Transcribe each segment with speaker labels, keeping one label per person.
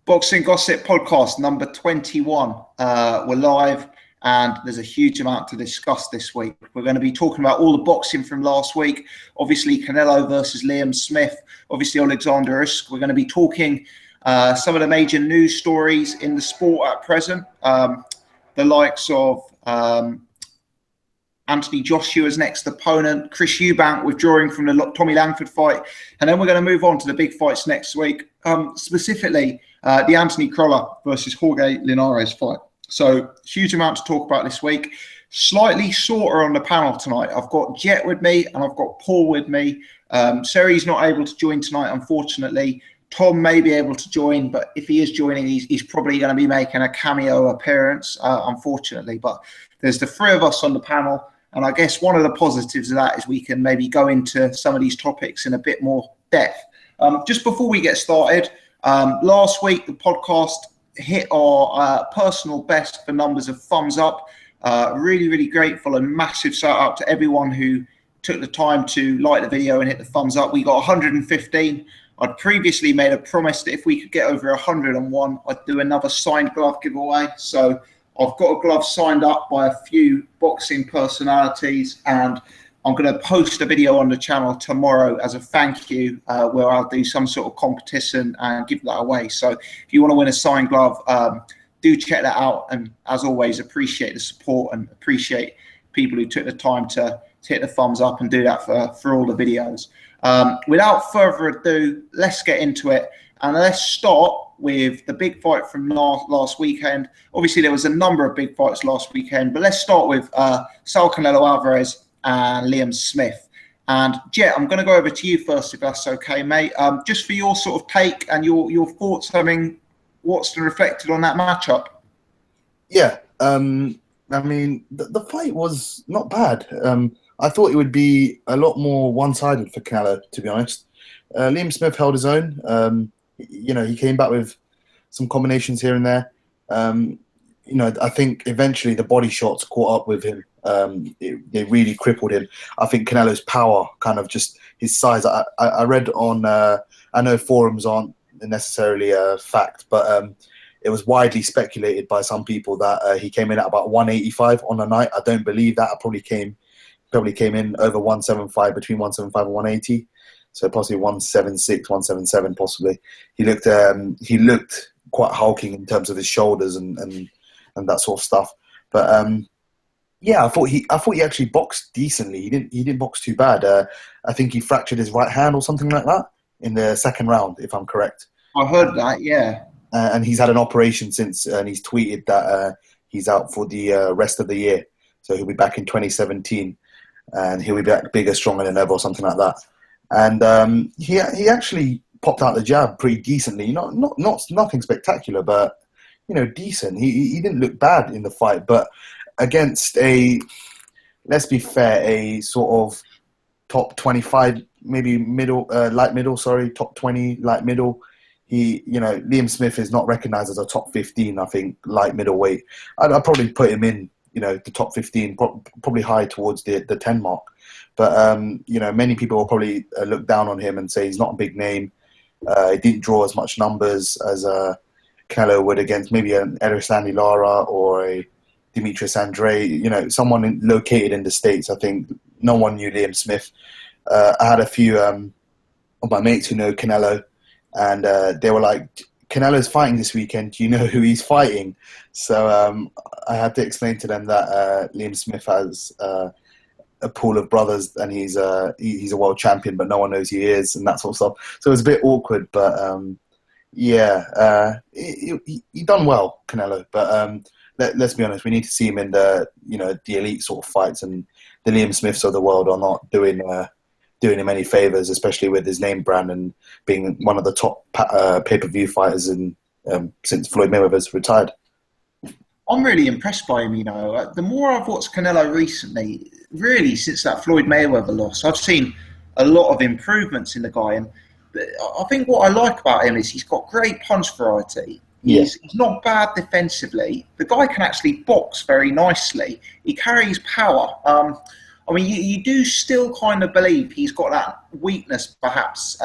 Speaker 1: Boxing Gossip Podcast number 21. We're live and there's a huge amount to discuss this week. We're going to be talking about all the boxing from last week. Obviously, Canelo versus Liam Smith. Obviously, Alexander Usyk. We're going to be talking some of the major news stories in the sport at present. The likes of Anthony Joshua's next opponent, Chris Eubank withdrawing from the Tommy Langford fight. And then we're going to move on to the big fights next week, specifically the Anthony Crolla versus Hughie Linares fight. So huge amount to talk about this week. Slightly shorter on the panel tonight. I've got Jet with me and I've got Paul with me. Seri's not able to join tonight, unfortunately. Tom may be able to join, but if he is joining, he's probably going to be making a cameo appearance, unfortunately. But there's the three of us on the panel. And I guess one of the positives of that is we can maybe go into some of these topics in a bit more depth. Just before we get started, last week the podcast hit our personal best for numbers of thumbs up. Really, really grateful and massive shout out to everyone who took the time to like the video and hit the thumbs up. We got 115. I'd previously made a promise that if we could get over 101, I'd do another signed glove giveaway. So I've got a glove signed up by a few boxing personalities, and I'm going to post a video on the channel tomorrow as a thank you, where I'll do some sort of competition and give that away. So if you want to win a signed glove, do check that out. And as always, appreciate the support and appreciate people who took the time to hit the thumbs up and do that for all the videos. Without further ado, let's get into it. And let's start with the big fight from last weekend. Obviously, there was a number of big fights last weekend, but let's start with Saul Canelo Alvarez and Liam Smith. And Jet, I'm going to go over to you first, if that's okay, mate. Just for your sort of take and your thoughts, what's reflected on that matchup?
Speaker 2: Yeah, I mean, the fight was not bad. I thought it would be a lot more one-sided for Canelo, to be honest. Liam Smith held his own. He came back with some combinations here and there. I think eventually the body shots caught up with him. They really crippled him. I think Canelo's power, kind of just his size. I read on, I know forums aren't necessarily a fact, but it was widely speculated by some people that he came in at about 185 on the night. I don't believe that. I probably came in over 175, between 175 and 180. So possibly 176, 177, possibly. He looked quite hulking in terms of his shoulders and that sort of stuff. But I thought he actually boxed decently. He didn't box too bad. I think he fractured his right hand or something like that in the second round, if I'm correct.
Speaker 1: I heard that, yeah.
Speaker 2: And he's had an operation since, and he's tweeted that he's out for the rest of the year. So he'll be back in 2017, and he'll be back bigger, stronger than ever, or something like that. And he actually popped out the jab pretty decently. Not nothing spectacular, but decent. He didn't look bad in the fight, but against let's be fair, a sort of top 25, maybe light middle. Sorry, top 20, light middle. Liam Smith is not recognized as a top 15. I think light middleweight. I'd probably put him in, the top 15, probably high towards the 10 mark. But, many people will probably look down on him and say he's not a big name. He didn't draw as much numbers as Canelo would against maybe an Erislandy Lara or a Demetrius Andrade, someone located in the States. I think no one knew Liam Smith. I had a few of my mates who know Canelo, and they were like, Canelo's fighting this weekend. Do you know who he's fighting? So I had to explain to them that Liam Smith has a pool of brothers, and he's a world champion, but no one knows who he is, and that sort of stuff. So it was a bit awkward, but he done well, Canelo. But let's be honest, we need to see him in the elite sort of fights, and the Liam Smiths of the world are not doing him any favors, especially with his name brand and being one of the top pay-per-view fighters since Floyd Mayweather's retired.
Speaker 1: I'm really impressed by him, The more I've watched Canelo recently, really since that Floyd Mayweather loss, I've seen a lot of improvements in the guy. And I think what I like about him is he's got great punch variety. He's not bad defensively. The guy can actually box very nicely. He carries power. You do still kind of believe he's got that weakness, perhaps,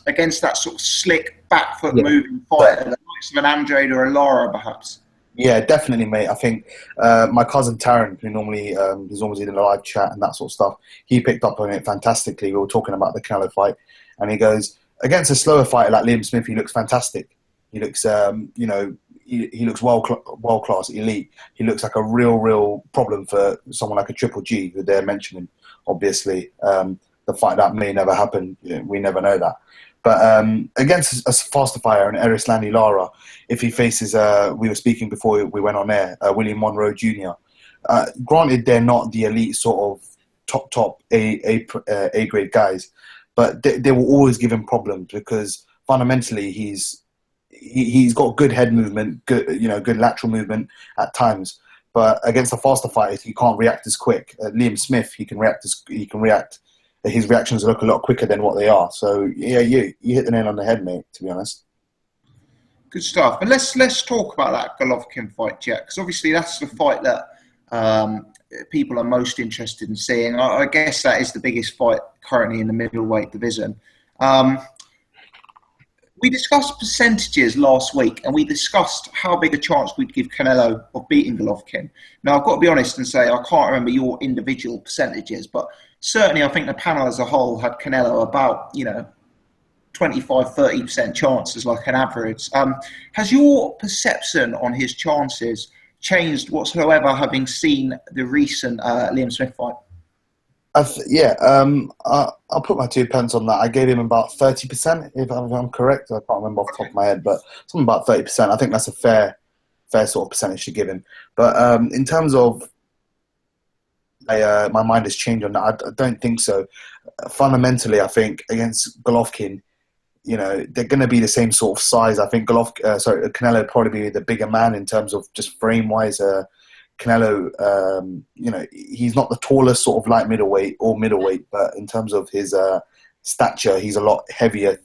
Speaker 1: against that sort of slick back foot moving fighter that of an Andrade or a Lara, perhaps?
Speaker 2: Yeah, definitely, mate. I think my cousin Taryn, who normally he's always in the live chat and that sort of stuff, he picked up on it fantastically. We were talking about the Canelo fight, and he goes, against a slower fighter like Liam Smith, he looks fantastic. He looks, he looks world class, elite. He looks like a real problem for someone like a Triple G, who they're mentioning. Obviously, the fight that may never happen. We never know that. But against a faster fighter, an Erislandy Lara, if he faces, we were speaking before we went on air, William Monroe Jr. Granted, they're not the elite sort of top A grade guys, but they will always give him problems because fundamentally he's got good head movement, good lateral movement at times. But against the faster fighters, he can't react as quick. Liam Smith, he can react. His reactions look a lot quicker than what they are. So yeah, you hit the nail on the head, mate. To be honest.
Speaker 1: Good stuff. And let's talk about that Golovkin fight, Jet, because obviously that's the fight that people are most interested in seeing. I guess that is the biggest fight currently in the middleweight division. We discussed percentages last week, and we discussed how big a chance we'd give Canelo of beating Golovkin. Now, I've got to be honest and say I can't remember your individual percentages, but certainly I think the panel as a whole had Canelo about, 25-30% chances, like an average. Has your perception on his chances changed whatsoever, having seen the recent Liam Smith fight?
Speaker 2: I'll put my 2 pence on that. I gave him about 30%, if I'm correct. I can't remember off the top of my head, but something about 30%. I think that's a fair sort of percentage to give him. But in terms of my mind has changed on that, I don't think so. Fundamentally, I think against Golovkin, they're going to be the same sort of size. I think Canelo would probably be the bigger man in terms of just frame-wise. Canelo, he's not the tallest sort of light middleweight or middleweight, but in terms of his stature, he's a lot heavier,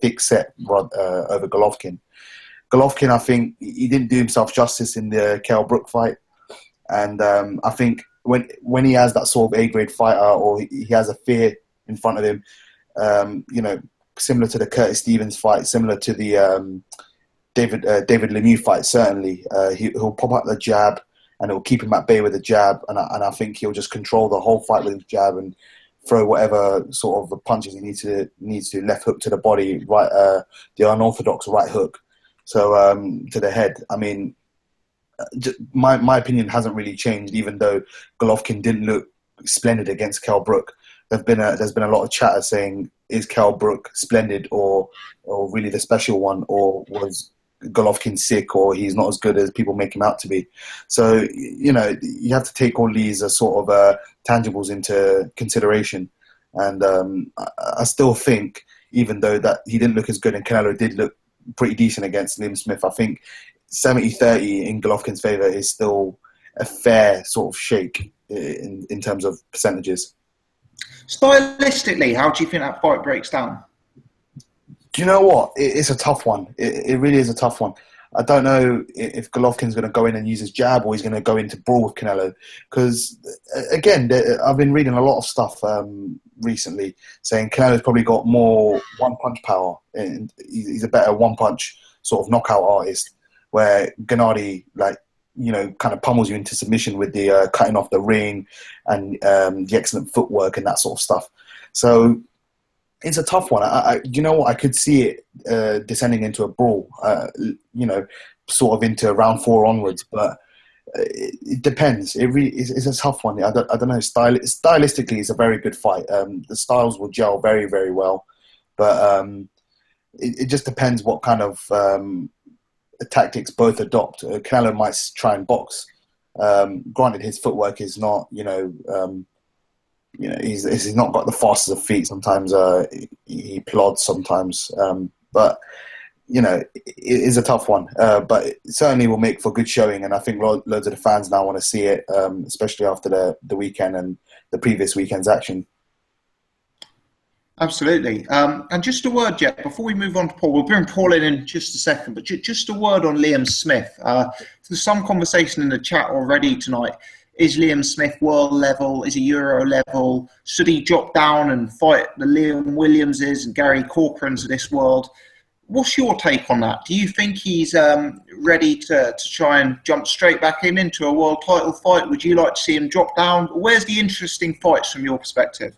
Speaker 2: thick set over Golovkin. Golovkin, I think he didn't do himself justice in the Kell Brook fight, and I think when he has that sort of A-grade fighter or he has a fear in front of him, similar to the Curtis Stevens fight, similar to the David Lemieux fight, certainly he'll pop up the jab. And it'll keep him at bay with a jab, and I think he'll just control the whole fight with his jab and throw whatever sort of punches he needs to. Left hook to the body, right, the unorthodox right hook, so to the head. I mean, my opinion hasn't really changed, even though Golovkin didn't look splendid against Kell Brook. There's been a lot of chatter saying, is Kell Brook splendid or really the special one, or was Golovkin sick, or he's not as good as people make him out to be. So, you have to take all these sort of tangibles into consideration. And I still think, even though that he didn't look as good and Canelo did look pretty decent against Liam Smith, I think 70-30 in Golovkin's favour is still a fair sort of shake in terms of percentages.
Speaker 1: Stylistically, how do you think that fight breaks down?
Speaker 2: Do you know what? It's a tough one. It really is a tough one. I don't know if Golovkin's going to go in and use his jab, or he's going to go into brawl with Canelo. Because, again, I've been reading a lot of stuff recently saying Canelo's probably got more one-punch power. And he's a better one-punch sort of knockout artist, where Gennady, kind of pummels you into submission with the cutting off the ring and the excellent footwork and that sort of stuff. So it's a tough one. You know what? I could see it descending into a brawl, sort of into round 4 onwards. But it depends. It's a tough one. I don't know. Stylistically, it's a very good fight. The styles will gel very, very well. But it just depends what kind of tactics both adopt. Canelo might try and box. Granted, his footwork is not, he's not got the fastest of feet. Sometimes he plods sometimes. But, it is a tough one. But it certainly will make for good showing. And I think loads of the fans now want to see it, especially after the weekend and the previous weekend's action.
Speaker 1: Absolutely. And just a word, Jeff, before we move on to Paul, we'll bring Paul in just a second, but just a word on Liam Smith. There's some conversation in the chat already tonight. Is Liam Smith world level? Is he Euro level? Should he drop down and fight the Liam Williamses and Gary Corcorans of this world? What's your take on that? Do you think he's ready to try and jump straight back into a world title fight? Would you like to see him drop down? Where's the interesting fights from your perspective?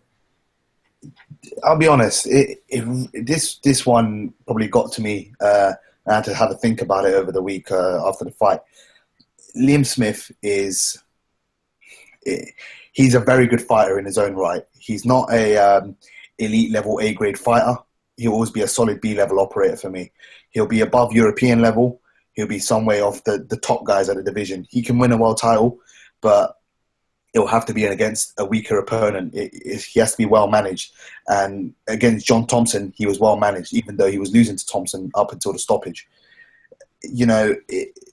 Speaker 2: I'll be honest. This one probably got to me. I had to have a think about it over the week after the fight. Liam Smith he's a very good fighter in his own right. He's not a elite level A grade fighter. He'll always be a solid B level operator for me. He'll be above European level. He'll be some way off the top guys at the division. He can win a world title, but it'll have to be against a weaker opponent. He has to be well managed. And against John Thompson, he was well managed, even though he was losing to Thompson up until the stoppage. You know,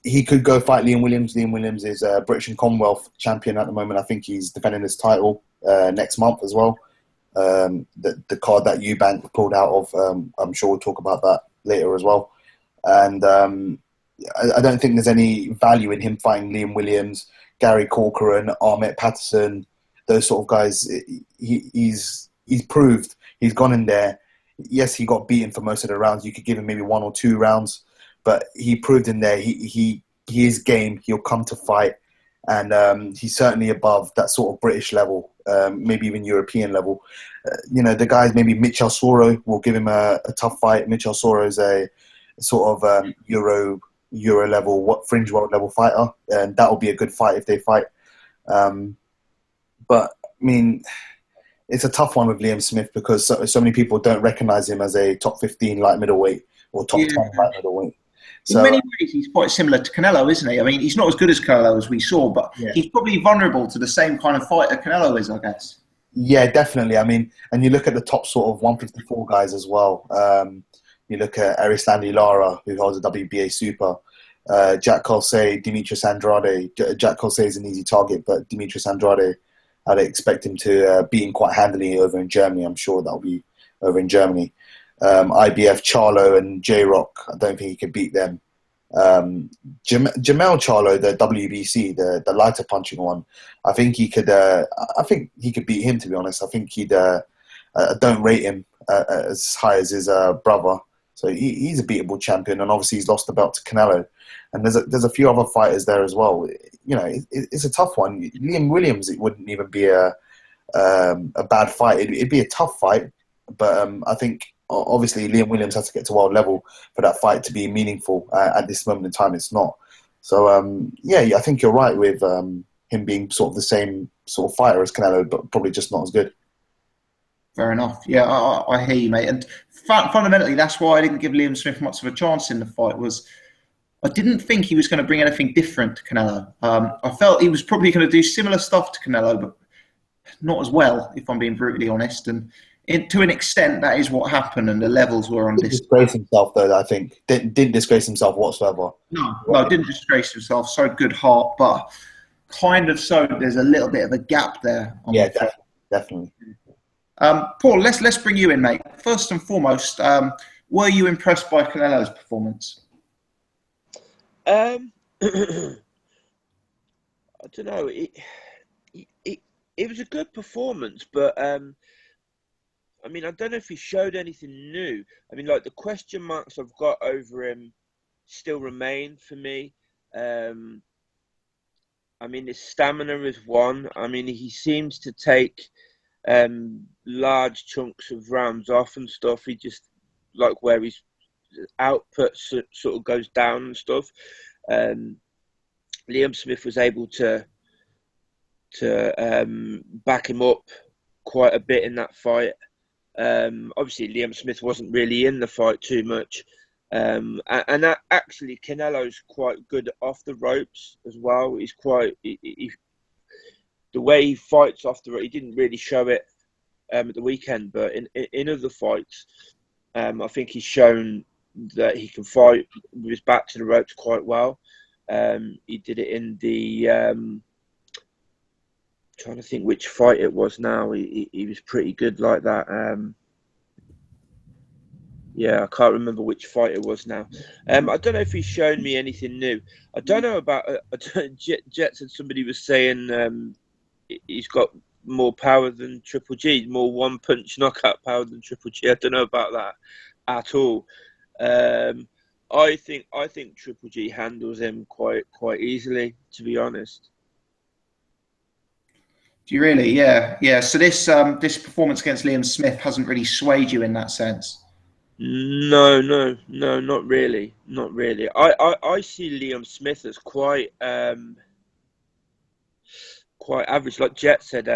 Speaker 2: he could go fight Liam Williams. Liam Williams is a British and Commonwealth champion at the moment. I think he's defending his title next month as well. The card that Eubank pulled out of, I'm sure we'll talk about that later as well. And I don't think there's any value in him fighting Liam Williams, Gary Corcoran, Ahmet Patterson, those sort of guys. He's proved. He's gone in there. Yes, he got beaten for most of the rounds. You could give him maybe 1 or 2 rounds, but he proved in there he is game. He'll come to fight, and he's certainly above that sort of British level, maybe even European level. You know, the guys, maybe Mitchell Soro will give him a tough fight. Mitchell Soro is a sort of Euro level, fringe world level fighter, and that will be a good fight if they fight. But I mean, it's a tough one with Liam Smith because so many people don't recognise him as a top 15 light middleweight or top 10 light middleweight.
Speaker 1: So, in many ways, he's quite similar to Canelo, isn't he? I mean, he's not as good as Canelo as we saw, but he's probably vulnerable to the same kind of fighter Canelo is, I guess.
Speaker 2: Yeah, definitely. I mean, and you look at the top sort of 154 guys as well. You look at Erislandy Lara, who holds a WBA super. Jack Colsey, Demetrius Andrade. Jack Colsey is an easy target, but Demetrius Andrade, I'd expect him to beat him quite handily over in Germany. I'm sure that'll be over in Germany. IBF, Charlo and J-Rock, I don't think he could beat them. Jamel Charlo, the WBC, the lighter punching one, I think he could beat him, to be honest. I think I don't rate him as high as his brother. So he's a beatable champion, and obviously he's lost the belt to Canelo. And there's a few other fighters there as well. You know, it's a tough one. Liam Williams, it wouldn't even be a bad fight. It'd be a tough fight, but I think obviously Liam Williams has to get to world level for that fight to be meaningful. At this moment in time, it's not. So I think you're right with him being sort of the same sort of fighter as Canelo, but probably just not as good.
Speaker 1: Fair enough. Yeah, I hear you, mate. And fundamentally, that's why I didn't give Liam Smith much of a chance in the fight. I didn't think he was going to bring anything different to Canelo. I felt he was probably going to do similar stuff to Canelo, but not as well, if I'm being brutally honest. And to an extent, that is what happened, and the levels were on this.
Speaker 2: Didn't disgrace himself, though, I think. Didn't disgrace himself whatsoever.
Speaker 1: No, didn't disgrace himself. So good heart, but kind of so there's a little bit of a gap there.
Speaker 2: Yeah, definitely.
Speaker 1: Paul, let's bring you in, mate. First and foremost, were you impressed by Canelo's performance?
Speaker 3: I don't know. It was a good performance, but I mean, I don't know if he showed anything new. I mean, like the question marks I've got over him still remain for me. I mean, his stamina is one. I mean, he seems to take large chunks of rounds off and stuff. He just, like, where his output sort of goes down and stuff. Liam Smith was able to back him up quite a bit in that fight. Obviously, Liam Smith wasn't really in the fight too much. And actually, Canelo's quite good off the ropes as well. He's quite... the way he fights off the rope, he didn't really show it at the weekend, but in other fights, I think he's shown that he can fight with his back to the ropes quite well. He did it in the... trying to think which fight it was now. He was pretty good like that. Yeah, I can't remember which fight it was now. I don't know if he's shown me anything new. I don't know about... Jet said somebody was saying he's got more power than Triple G, more one-punch knockout power than Triple G. I don't know about that at all. I think Triple G handles him quite easily, to be honest.
Speaker 1: Do you really? Yeah, yeah. So this performance against Liam Smith hasn't really swayed you in that sense.
Speaker 3: No, not really, not really. I see Liam Smith as quite average. Like Jet said,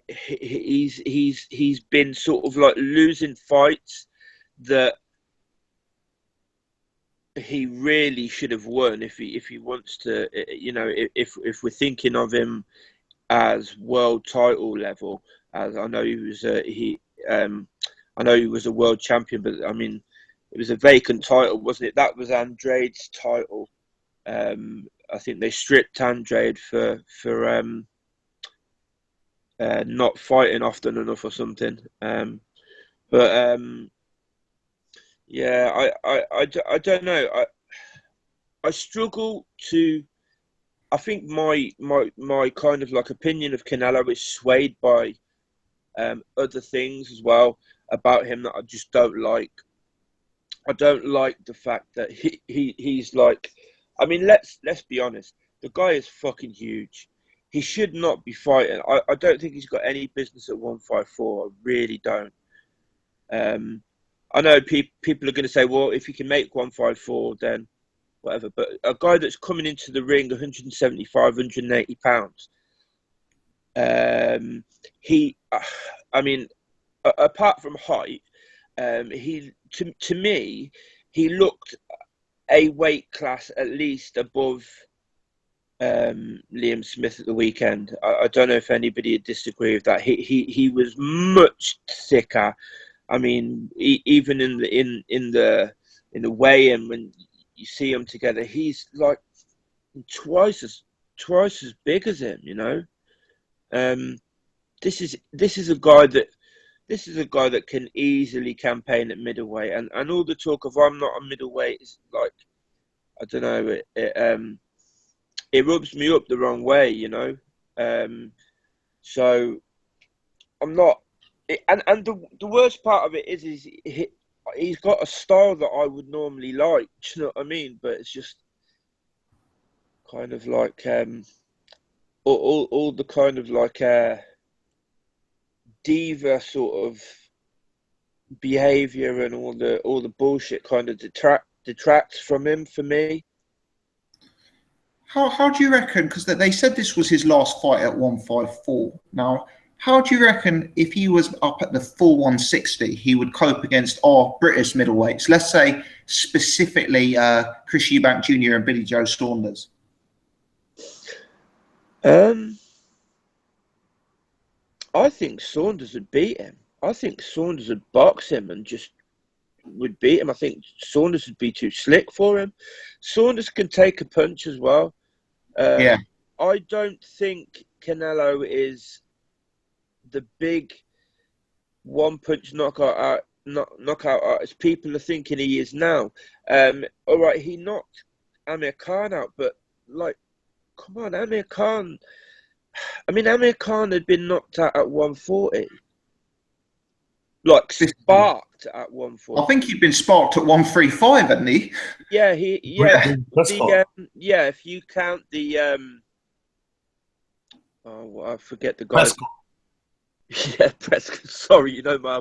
Speaker 3: he's been sort of like losing fights that he really should have won if he wants to. You know, if we're thinking of him as world title level, as I know I know he was a world champion, but I mean, it was a vacant title, wasn't it? That was Andrade's title. I think they stripped Andrade for not fighting often enough or something. But yeah, I don't know. I struggle to. I think my kind of like opinion of Canelo is swayed by other things as well about him that I just don't like. I don't like the fact that he's like. I mean, let's be honest. The guy is fucking huge. He should not be fighting. I don't think he's got any business at 154. I really don't. I know people are going to say, well, if he can make 154, then whatever. But a guy that's coming into the ring 175, 180 pounds, I mean, apart from height, he to me, he looked a weight class at least above Liam Smith at the weekend. I don't know if anybody would disagree with that. He was much thicker. I mean, even in the weigh-in, when you see them together, he's like twice as big as him. You know, this is a guy that can easily campaign at middleweight, and all the talk of I'm not a middleweight is like, I don't know, it rubs me up the wrong way, you know. So I'm not, and the worst part of it is he's got a style that I would normally like. Do you know what I mean? But it's just kind of like all the kind of like diva sort of behavior and all the bullshit kind of detracts from him for me.
Speaker 1: How do you reckon? Because they said this was his last fight at 154. Now, how do you reckon if he was up at the full 160, he would cope against our British middleweights? Let's say specifically Chris Eubank Jr. and Billy Joe Saunders.
Speaker 3: I think Saunders would beat him. I think Saunders would box him and just would beat him. I think Saunders would be too slick for him. Saunders can take a punch as well.
Speaker 1: Yeah.
Speaker 3: I don't think Canelo is the big one-punch knockout artist people are thinking he is now. All right, he knocked Amir Khan out, but like, come on, Amir Khan. I mean, Amir Khan had been knocked out at 140. Like, sparked at 140.
Speaker 1: I think he'd been sparked at 135, hadn't he?
Speaker 3: Yeah, if you count the I forget the guy.
Speaker 2: Prescott.
Speaker 3: Yeah, Prescott. Sorry, you know my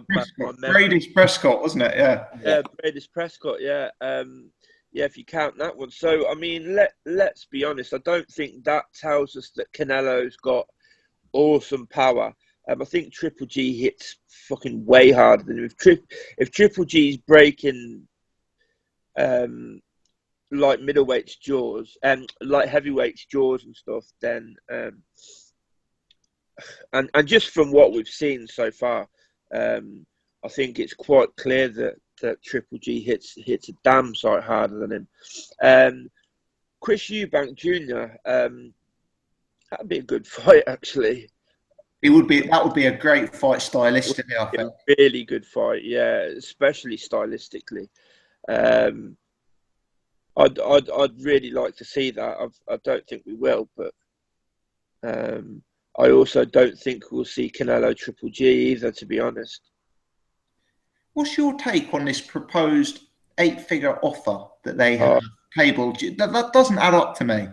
Speaker 1: Brady's Prescott, wasn't it? Yeah.
Speaker 3: Yeah, Brady's Prescott. Yeah. Yeah, if you count that one. So I mean, let's be honest. I don't think that tells us that Canelo's got awesome power. I think Triple G hits fucking way harder than him. If Triple G's breaking like middleweight's jaws and like heavyweight's jaws and stuff, then and just from what we've seen so far, I think it's quite clear that Triple G hits a damn sight harder than him. Chris Eubank Jr. That'd be a good fight, actually.
Speaker 1: It would be. That would be a great fight stylistically, I think.
Speaker 3: Really good fight, yeah, especially stylistically. I'd really like to see that. I don't think we will, but I also don't think we'll see Canelo Triple G either, to be honest.
Speaker 1: What's your take on this proposed 8-figure offer that they
Speaker 3: Oh.
Speaker 1: have tabled. That doesn't add up to me.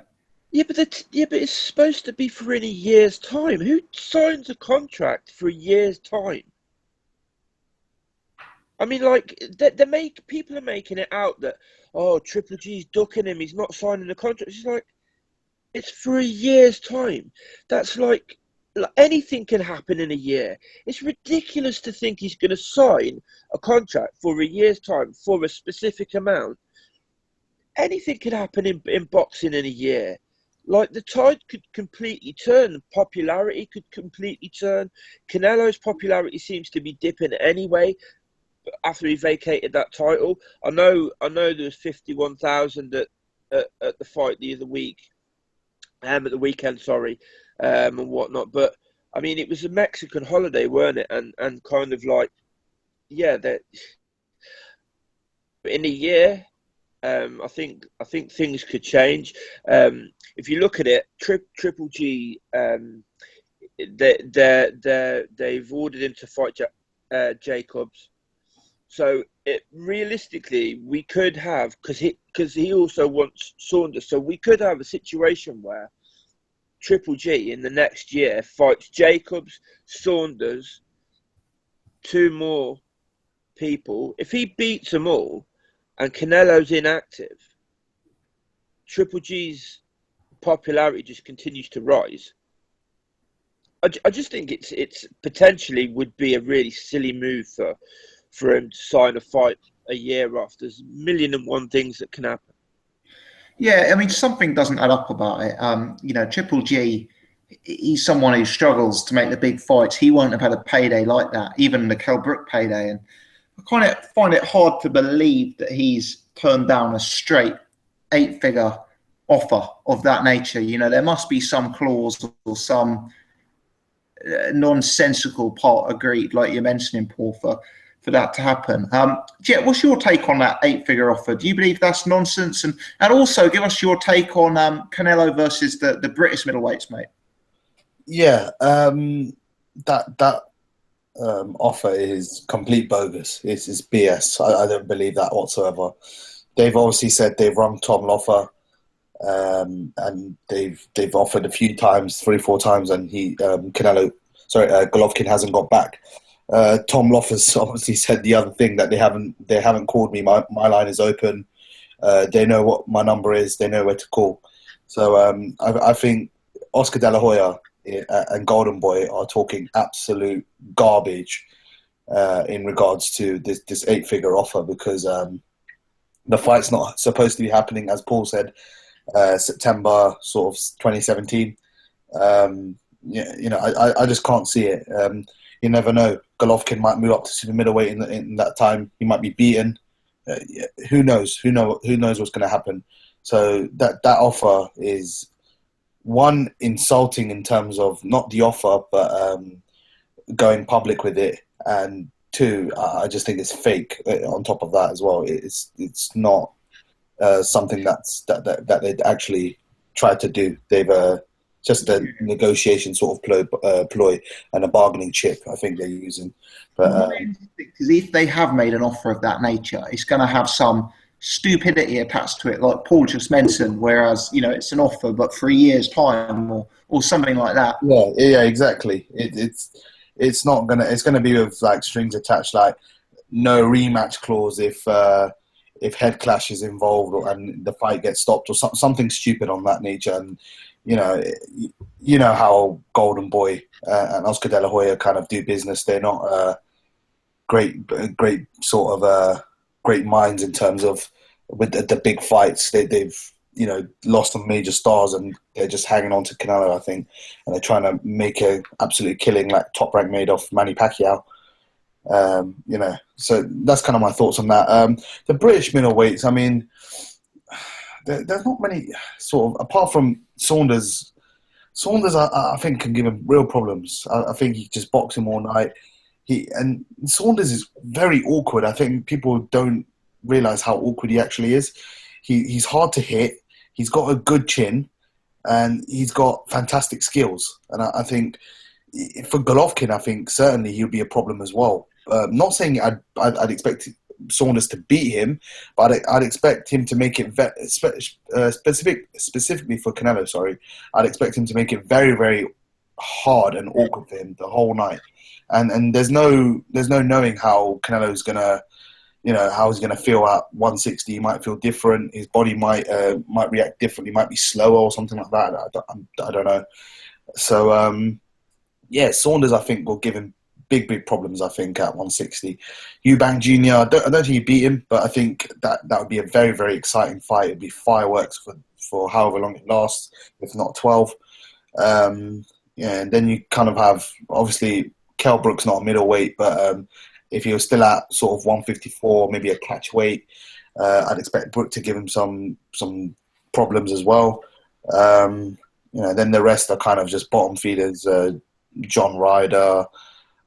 Speaker 3: Yeah, but it's supposed to be for in a year's time. Who signs a contract for a year's time? I mean, like people are making it out that Triple G's ducking him. He's not signing the contract. It's like it's for a year's time. That's like anything can happen in a year. It's ridiculous to think he's going to sign a contract for a year's time for a specific amount. Anything could happen in boxing in a year. Like the tide could completely turn, popularity could completely turn. Canelo's popularity seems to be dipping anyway after he vacated that title. I know there was 51,000 at the fight the other week, at the weekend, sorry, and whatnot. But I mean, it was a Mexican holiday, weren't it? And kind of like, yeah, that in a year. I think things could change. If you look at it, Triple G, they've ordered him to fight Jacobs. So realistically, we could have because he also wants Saunders. So we could have a situation where Triple G in the next year fights Jacobs, Saunders, 2 more people. If he beats them all, and Canelo's inactive, Triple G's popularity just continues to rise. I just think it's potentially would be a really silly move for him to sign a fight a year off. There's 1,000,001 things that can happen.
Speaker 1: Yeah, I mean, something doesn't add up about it. Triple G, he's someone who struggles to make the big fights. He won't have had a payday like that, even the Kell Brook payday. And I kind of find it hard to believe that he's turned down a straight 8-figure offer of that nature. There must be some clause or some nonsensical part agreed, like you're mentioning, Paul, for that to happen. Jet, what's your take on that 8-figure offer? Do you believe that's nonsense? And also give us your take on Canelo versus the British middleweights, mate.
Speaker 2: Yeah, that offer is complete bogus. It's BS. I don't believe that whatsoever. They've obviously said they've run Tom Loffer, and they've offered a few times, 3-4 times, and Golovkin hasn't got back. Tom Loffer's obviously said the other thing, that they haven't called me. My line is open. They know what my number is. They know where to call. So I think Oscar De La Hoya and Golden Boy are talking absolute garbage in regards to this 8-figure offer, because the fight's not supposed to be happening, as Paul said, September sort of 2017. I just can't see it. You never know. Golovkin might move up to super middleweight in that time. He might be beaten. Who knows? Who knows what's going to happen? So that offer is, one, insulting in terms of not the offer, but going public with it, and 2, I just think it's fake. On top of that as well, it's not something that they'd actually tried to do. They've just a negotiation sort of ploy and a bargaining chip, I think they're using. But
Speaker 1: because if they have made an offer of that nature, it's going to have some stupidity attached to it, like Paul just mentioned, whereas it's an offer but for a year's time or something like that.
Speaker 2: Yeah, exactly. It's gonna be with like strings attached, like no rematch clause if head clash is involved and the fight gets stopped, or something stupid on that nature. And you know how Golden Boy and Oscar De La Hoya kind of do business. They're not great sort of great minds in terms of with the big fights. They've lost some major stars, and they're just hanging on to Canelo, I think, and they're trying to make an absolute killing like Top Rank made off Manny Pacquiao. So that's kind of my thoughts on that. The British middleweights, I mean, there's not many sort of, apart from Saunders. Saunders, I think, can give him real problems. I think he just box him all night. And Saunders is very awkward. I think people don't realise how awkward he actually is. He's hard to hit. He's got a good chin, and he's got fantastic skills. And I think for Golovkin, I think certainly he'll be a problem as well. Not saying I'd expect Saunders to beat him, but I'd expect him to make it specifically for Canelo. Sorry, I'd expect him to make it very, very hard and awkward for him the whole night. And there's no knowing how Canelo's gonna, how he's gonna feel at 160. He might feel different. His body might react differently. Might be slower or something like that. I don't know. So Saunders, I think, will give him big problems, I think, at 160. Eubank Jr., I don't think he beat him, but I think that would be a very, very exciting fight. It'd be fireworks for however long it lasts, if not 12. And then you kind of have, obviously, Kell Brook's not a middleweight, but if he was still at sort of 154, maybe a catch weight, I'd expect Brook to give him some problems as well. Then the rest are kind of just bottom feeders, John Ryder,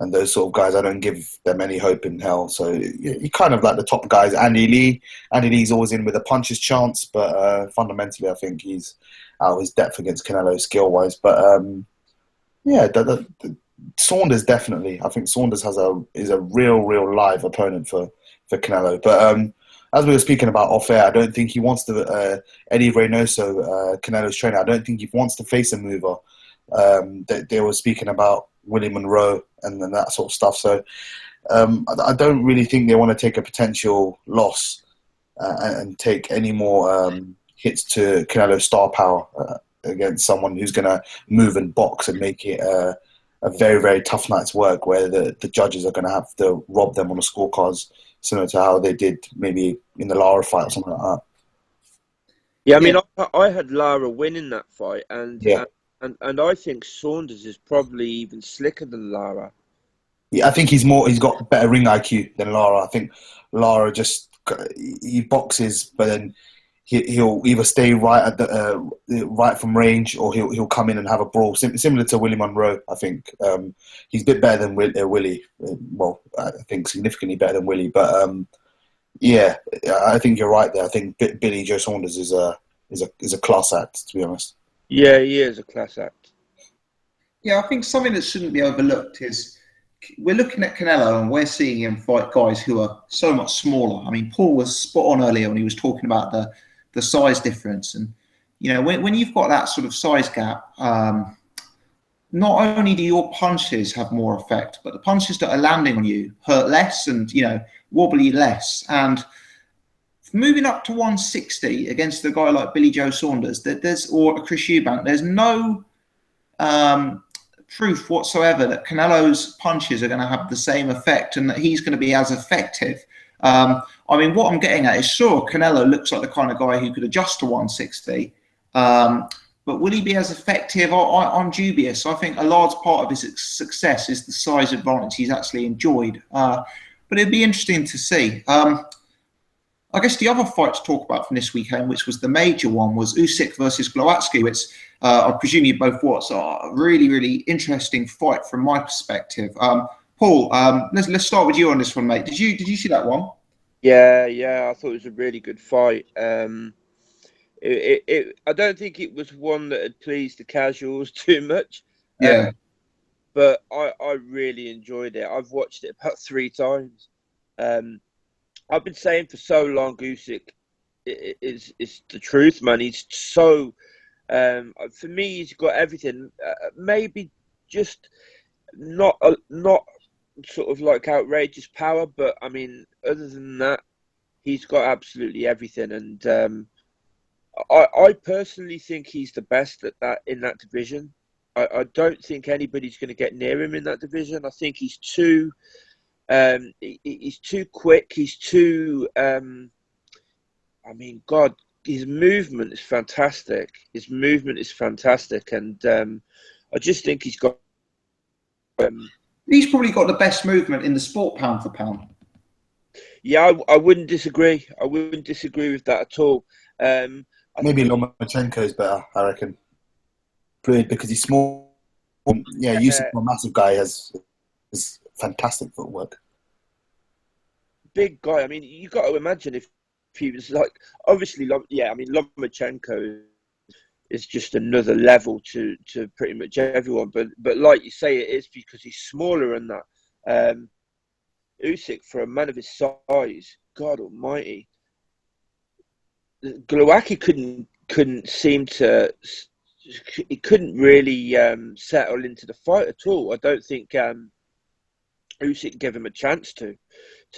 Speaker 2: and those sort of guys. I don't give them any hope in hell. So you kind of like the top guys. Andy Lee. Andy Lee's always in with a puncher's chance, but fundamentally I think he's out of his depth against Canelo skill-wise. But Saunders definitely. I think Saunders is a real live opponent for Canelo. But as we were speaking about off air, I don't think he wants to. Eddie Reynoso, Canelo's trainer, I don't think he wants to face a mover. They were speaking about Willie Monroe and that sort of stuff. So I don't really think they want to take a potential loss and take any more hits to Canelo's star power against someone who's going to move and box and make it a very, very tough night's work where the judges are going to have to rob them on the scorecards, similar to how they did maybe in the Lara fight or something like that.
Speaker 3: Yeah, I mean, I had Lara winning that fight, and
Speaker 2: yeah.
Speaker 3: And I think Saunders is probably even slicker than Lara.
Speaker 2: Yeah, I think he's got better ring IQ than Lara. I think Lara he boxes, but then he'll either stay right at the right from range, or he'll come in and have a brawl, similar to Willie Monroe. I think he's a bit better than Willie. Well, I think significantly better than Willie. But I think you're right there. I think Billy Joe Saunders is a class act, to be honest.
Speaker 3: Yeah, he is a class act.
Speaker 1: Yeah, I think something that shouldn't be overlooked is we're looking at Canelo and we're seeing him fight guys who are so much smaller. I mean, Paul was spot on earlier when he was talking about the size difference. And, when you've got that sort of size gap, not only do your punches have more effect, but the punches that are landing on you hurt less and, wobble you less. And moving up to 160 against a guy like Billy Joe Saunders, or Chris Eubank, there's no proof whatsoever that Canelo's punches are going to have the same effect and that he's going to be as effective. I mean, what I'm getting at is, sure, Canelo looks like the kind of guy who could adjust to 160, but will he be as effective? I'm dubious. I think a large part of his success is the size advantage he's actually enjoyed. But it'd be interesting to see. I guess the other fight to talk about from this weekend, which was the major one, was Usyk versus Glowacki, which I presume you both watched. A really, really interesting fight from my perspective. Paul, let's start with you on this one, mate. Did you see that one?
Speaker 3: Yeah, I thought it was a really good fight. I don't think it was one that had pleased the casuals too much.
Speaker 1: Yeah.
Speaker 3: But I really enjoyed it. I've watched it about 3 times. I've been saying for so long, Usyk is the truth, man. He's so, for me, he's got everything. Maybe just not sort of like outrageous power, but I mean, other than that, he's got absolutely everything. And I personally think he's the best at that in that division. I don't think anybody's going to get near him in that division. I think he's too. He's too quick. He's too. I mean, God, his movement is fantastic. And I just think he's got.
Speaker 1: He's probably got the best movement in the sport, pound for pound.
Speaker 3: Yeah, I wouldn't disagree. I wouldn't disagree with that at all.
Speaker 2: Maybe Lomachenko's better, I reckon. Because he's small. Yeah, Usyk, a massive guy, has fantastic footwork.
Speaker 3: Big guy. I mean, you got to imagine if he was like, obviously, Lomachenko is just another level to pretty much everyone. But like you say, it is because he's smaller and that. Usyk, for a man of his size, God Almighty, Glowacki couldn't seem to. He couldn't really settle into the fight at all. I don't think Usyk gave him a chance to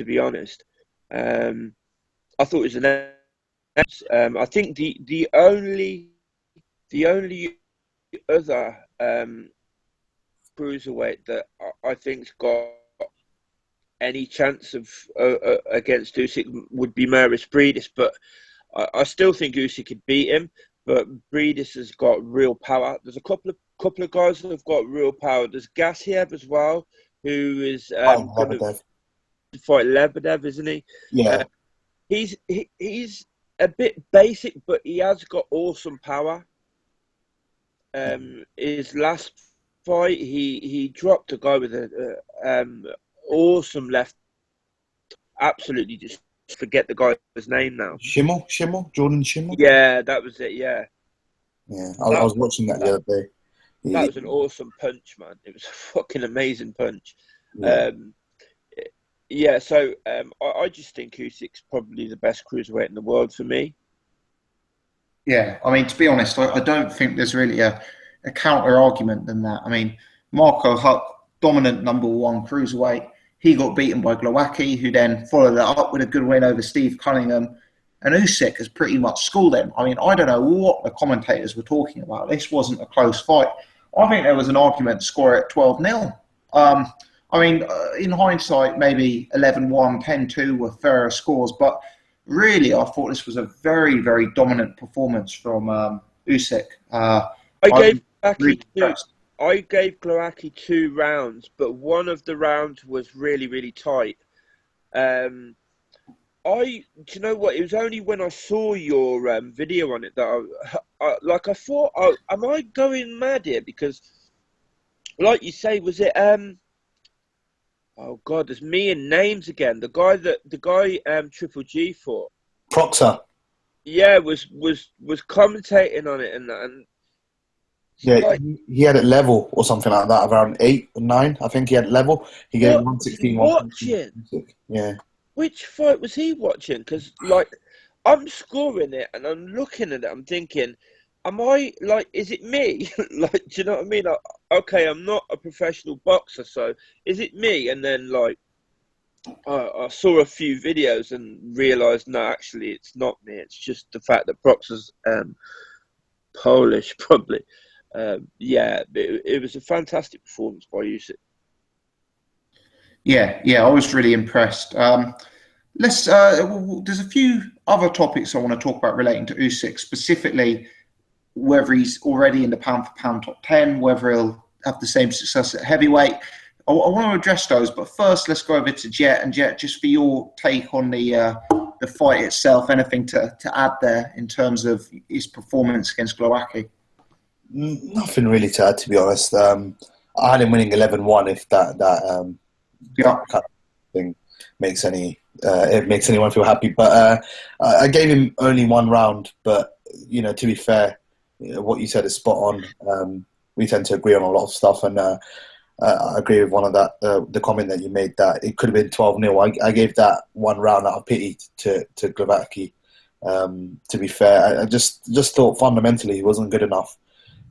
Speaker 3: be honest. I thought it was I think the only other cruiserweight that I think's got any chance of against Usyk would be Maris Briedis, but I still think Usyk could beat him. But Briedis has got real power. There's a couple of guys that have got real power. There's Gassiev as well, who is going to fight Lebedev, isn't he?
Speaker 2: Yeah.
Speaker 3: He's a bit basic, but he has got awesome power. His last fight, he dropped a guy with a awesome left. Absolutely, just forget the guy's name now.
Speaker 2: Jordan Schimmel.
Speaker 3: Yeah, that was it. Yeah.
Speaker 2: I was watching that the other day.
Speaker 3: That was an awesome punch, man. It was a fucking amazing punch.
Speaker 2: Yeah.
Speaker 3: So I just think Usyk's probably the best cruiserweight in the world for me.
Speaker 1: Yeah, I mean, to be honest, I don't think there's really a counter argument than that. I mean, Marco Huck, dominant number one cruiserweight, he got beaten by Glowacki, who then followed that up with a good win over Steve Cunningham. And Usyk has pretty much schooled him. I mean, I don't know what the commentators were talking about. This wasn't a close fight. I think there was an argument to score it 12-0. I mean, in hindsight, maybe 11-1, 10-2 were fairer scores. But really, I thought this was a very, very dominant performance from Usyk.
Speaker 3: I gave Glowacki 2 rounds, but one of the rounds was really, really tight. Do you know what? It was only when I saw your video on it that I thought, am I going mad here? Because, like you say, was it? Oh God, there's me and names again. The guy Triple G fought.
Speaker 2: Proxer.
Speaker 3: Yeah, was commentating on it and.
Speaker 2: Yeah, like, he had it level or something like that, around 8 or 9. I think he had it level. He gave 116.
Speaker 3: Watching.
Speaker 2: Yeah.
Speaker 3: Which fight was he watching? Because like, I'm scoring it and I'm looking at it. I'm thinking, am I like? Is it me? Like, do you know what I mean? Okay, I'm not a professional boxer, so is it me? And then like, I saw a few videos and realised, no, actually, it's not me. It's just the fact that Proxer's Polish, probably. It was a fantastic performance by Usyk.
Speaker 1: Yeah, I was really impressed. There's a few other topics I want to talk about relating to Usyk, specifically whether he's already in the pound-for-pound top 10, whether he'll have the same success at heavyweight. I want to address those, but first let's go over to Jet. And Jet, just for your take on the fight itself, anything to add there in terms of his performance against Glowacki?
Speaker 2: Nothing really to add, to be honest. I had him winning 11-1 if that kind of thing makes anyone feel happy. But I gave him only 1 round. But to be fair, what you said is spot on. We tend to agree on a lot of stuff, and I agree with one of the comment that you made that it could have been 12-0. I gave that 1 round out of pity to Glowacki. To be fair, I just thought fundamentally he wasn't good enough.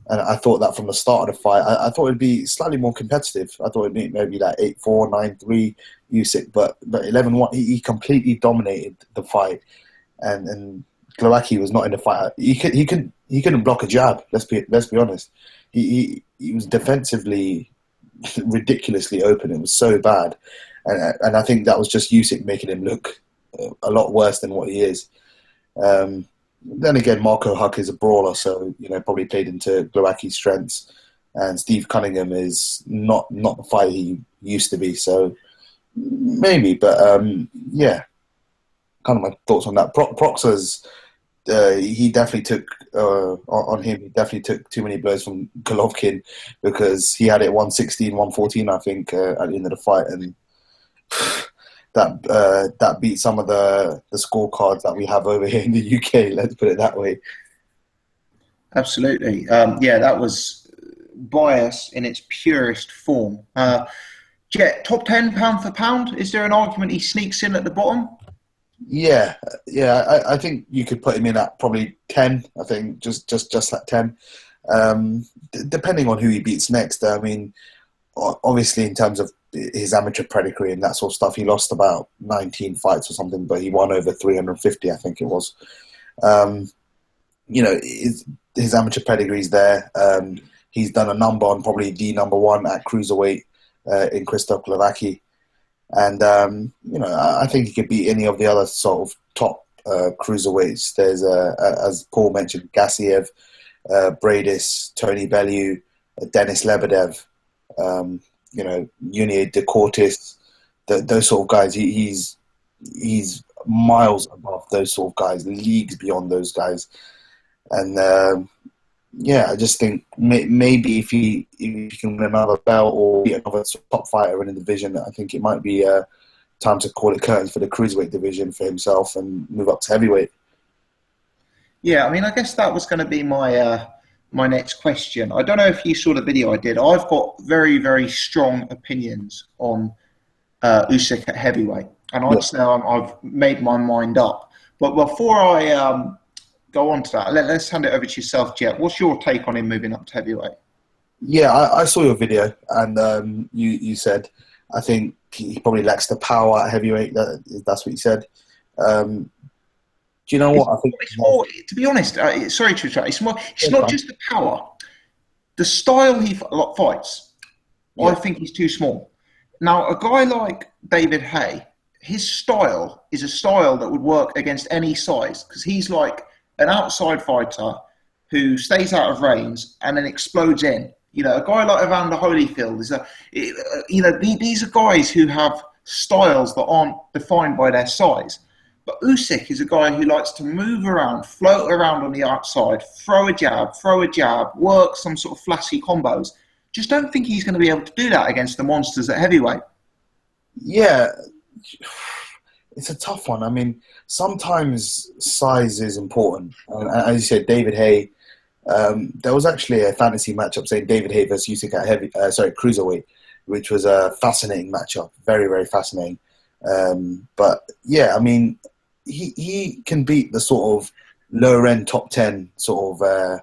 Speaker 2: And I thought that from the start of the fight, I thought it'd be slightly more competitive. I thought it'd be maybe like 8-4, 9-3 Usyk, but 11-1, he completely dominated the fight. And Glowacki was not in the fight. He couldn't block a jab. Let's be honest. He was defensively ridiculously open. It was so bad, and I think that was just Usyk making him look a lot worse than what he is. Then again, Marco Huck is a brawler, so probably played into Glowacki's strengths. And Steve Cunningham is not the fight he used to be, so maybe. But kind of my thoughts on that. Proxer's he definitely took on him. He definitely took too many blows from Golovkin because he had it 116, 114, I think, at the end of the fight, and that beat some of the scorecards that we have over here in the UK. Let's put it that way.
Speaker 1: Absolutely. That was bias in its purest form. Jet, top 10 pound for pound. Is there an argument he sneaks in at the bottom?
Speaker 2: Yeah. I think you could put him in at probably 10. I think just at 10. Depending on who he beats next. I mean, obviously in terms of his amateur pedigree and that sort of stuff, he lost about 19 fights or something, but he won over 350, I think it was. You know, his amateur pedigree's there. He's done a number on probably the number one at cruiserweight in Krzysztof Glowacki. And, you know, I think he could beat any of the other sort of top cruiserweights. There's, as Paul mentioned, Gassiev, Bradis, Tony Bellew, Denis Lebedev, you know, Junior De Cortis, those sort of guys. He's miles above those sort of guys, leagues beyond those guys. And yeah, I just think maybe if he can win another belt or be another top fighter in the division, I think it might be time to call it curtains for the cruiserweight division for himself and move up to heavyweight.
Speaker 1: Yeah, I mean, I guess that was going to be my my next question. I don't know if you saw the video I did. I've got very, very strong opinions on Usyk at heavyweight, and I'd say I've made my mind up. But before I go on to that, let's hand it over to yourself, Jet. What's your take on him moving up to heavyweight?
Speaker 2: Yeah, I saw your video, and you said I think he probably lacks the power at heavyweight. That's what you said. Do you know what? I think
Speaker 1: it's more, to be honest, sorry to interrupt, it's not just the power. The style he fights, I think he's too small. Now, a guy like David Haye, his style is a style that would work against any size, because he's like an outside fighter who stays out of range and then explodes in. You know, a guy like Evander Holyfield these are guys who have styles that aren't defined by their size. But Usyk is a guy who likes to move around, float around on the outside, throw a jab, work some sort of flashy combos. Just don't think he's going to be able to do that against the monsters at heavyweight.
Speaker 2: Yeah, it's a tough one. I mean, sometimes size is important. As you said, David Haye, there was actually a fantasy matchup saying David Haye versus Usyk at cruiserweight, which was a fascinating matchup. Very, very fascinating. But yeah, I mean, he can beat the sort of lower end top 10 sort of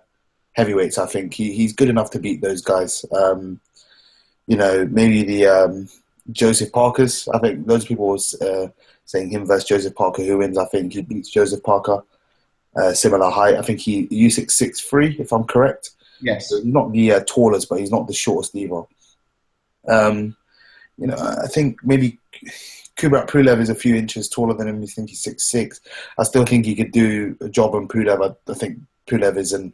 Speaker 2: heavyweights. I think he's good enough to beat those guys. You know, maybe the Joseph Parkers. I think those people was saying him versus Joseph Parker, who wins. I think he beats Joseph Parker. Similar height. I think Usyk 6'3", if I'm correct.
Speaker 1: Yes.
Speaker 2: So not the tallest, but he's not the shortest either. You know, I think maybe Kubrat Pulev is a few inches taller than him. I think he's 6'6". I still think he could do a job on Pulev. I think Pulev is an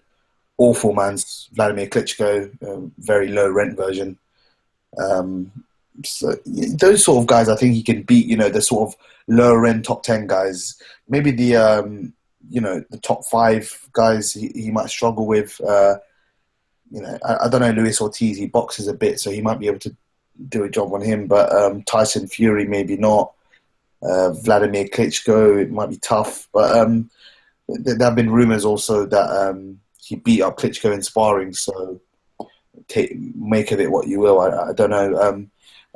Speaker 2: awful man's Vladimir Klitschko, very low rent version. So those sort of guys, I think he can beat. You know, the sort of lower end top 10 guys. Maybe the you know, the top 5 guys he might struggle with. You know, I don't know, Luis Ortiz. He boxes a bit, so he might be able to do a job on him, but Tyson Fury maybe not. Vladimir Klitschko, it might be tough, but there have been rumours also that he beat up Klitschko in sparring, so make of it what you will. I don't know.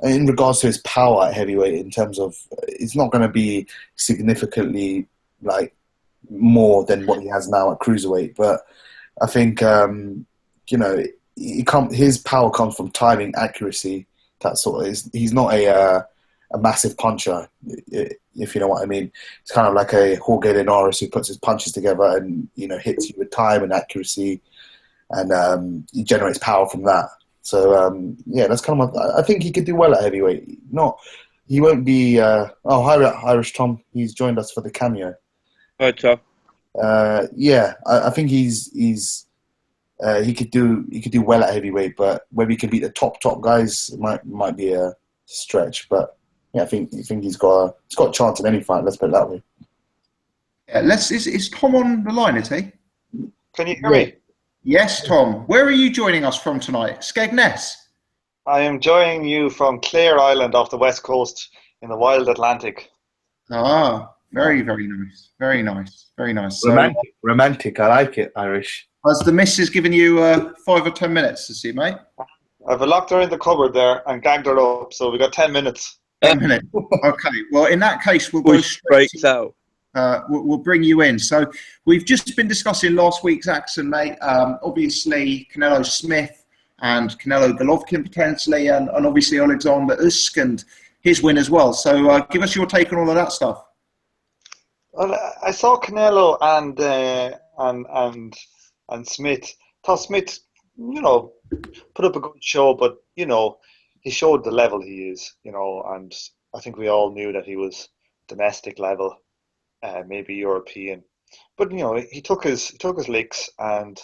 Speaker 2: In regards to his power at heavyweight, in terms of, it's not going to be significantly like more than what he has now at cruiserweight, but I think you know, his power comes from timing, accuracy. That sort of is. He's not a massive puncher, if you know what I mean. It's kind of like a Jorge Linares who puts his punches together and, you know, hits you with time and accuracy, and he generates power from that. So yeah, that's kind of. I think he could do well at heavyweight. He won't be. Hi, Irish Tom. He's joined us for the cameo.
Speaker 3: Hi, Tom.
Speaker 2: Yeah, I think he's. He could do well at heavyweight, but whether he can beat the top guys might be a stretch. But yeah, I think he's got a chance in any fight. Let's put it that way.
Speaker 1: Yeah, is Tom on the line? Is he?
Speaker 4: Can you hear me?
Speaker 1: Yes, Tom. Where are you joining us from tonight? Skegness.
Speaker 4: I am joining you from Clare Island off the west coast in the wild Atlantic.
Speaker 1: Ah, very, very nice. Very nice. Very nice.
Speaker 2: So, romantic. I like it, Irish.
Speaker 1: Has the missus given you 5 or 10 minutes to see, mate?
Speaker 4: I've locked her in the cupboard there and gagged her up. So we got 10 minutes.
Speaker 1: 10 minutes. Okay. Well, in that case, we'll go
Speaker 3: Push
Speaker 1: straight
Speaker 3: breaks
Speaker 1: to,
Speaker 3: out.
Speaker 1: we'll bring you in. So we've just been discussing last week's action, mate. Obviously, Canelo Smith and Canelo Golovkin potentially, and obviously Alexander Usyk and his win as well. So give us your take on all of that stuff.
Speaker 4: Well, I saw Canelo and Smith. Thought Smith, put up a good show, but he showed the level he is, and I think we all knew that he was domestic level, maybe European, but he took his licks, and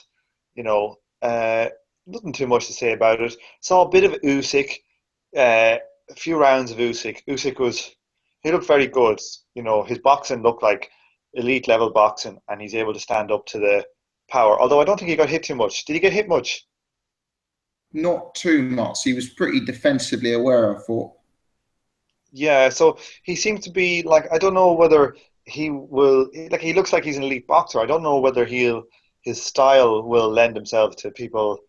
Speaker 4: nothing too much to say about it. Saw a bit of Usyk, a few rounds of Usyk. He looked very good. His boxing looked like elite level boxing, and he's able to stand up to the power. Although I don't think he got hit too much. Did he get hit much?
Speaker 1: Not too much. He was pretty defensively aware, I thought.
Speaker 4: Yeah, so he seems to be like, I don't know whether he will, like, he looks like he's an elite boxer. I don't know whether his style will lend himself to people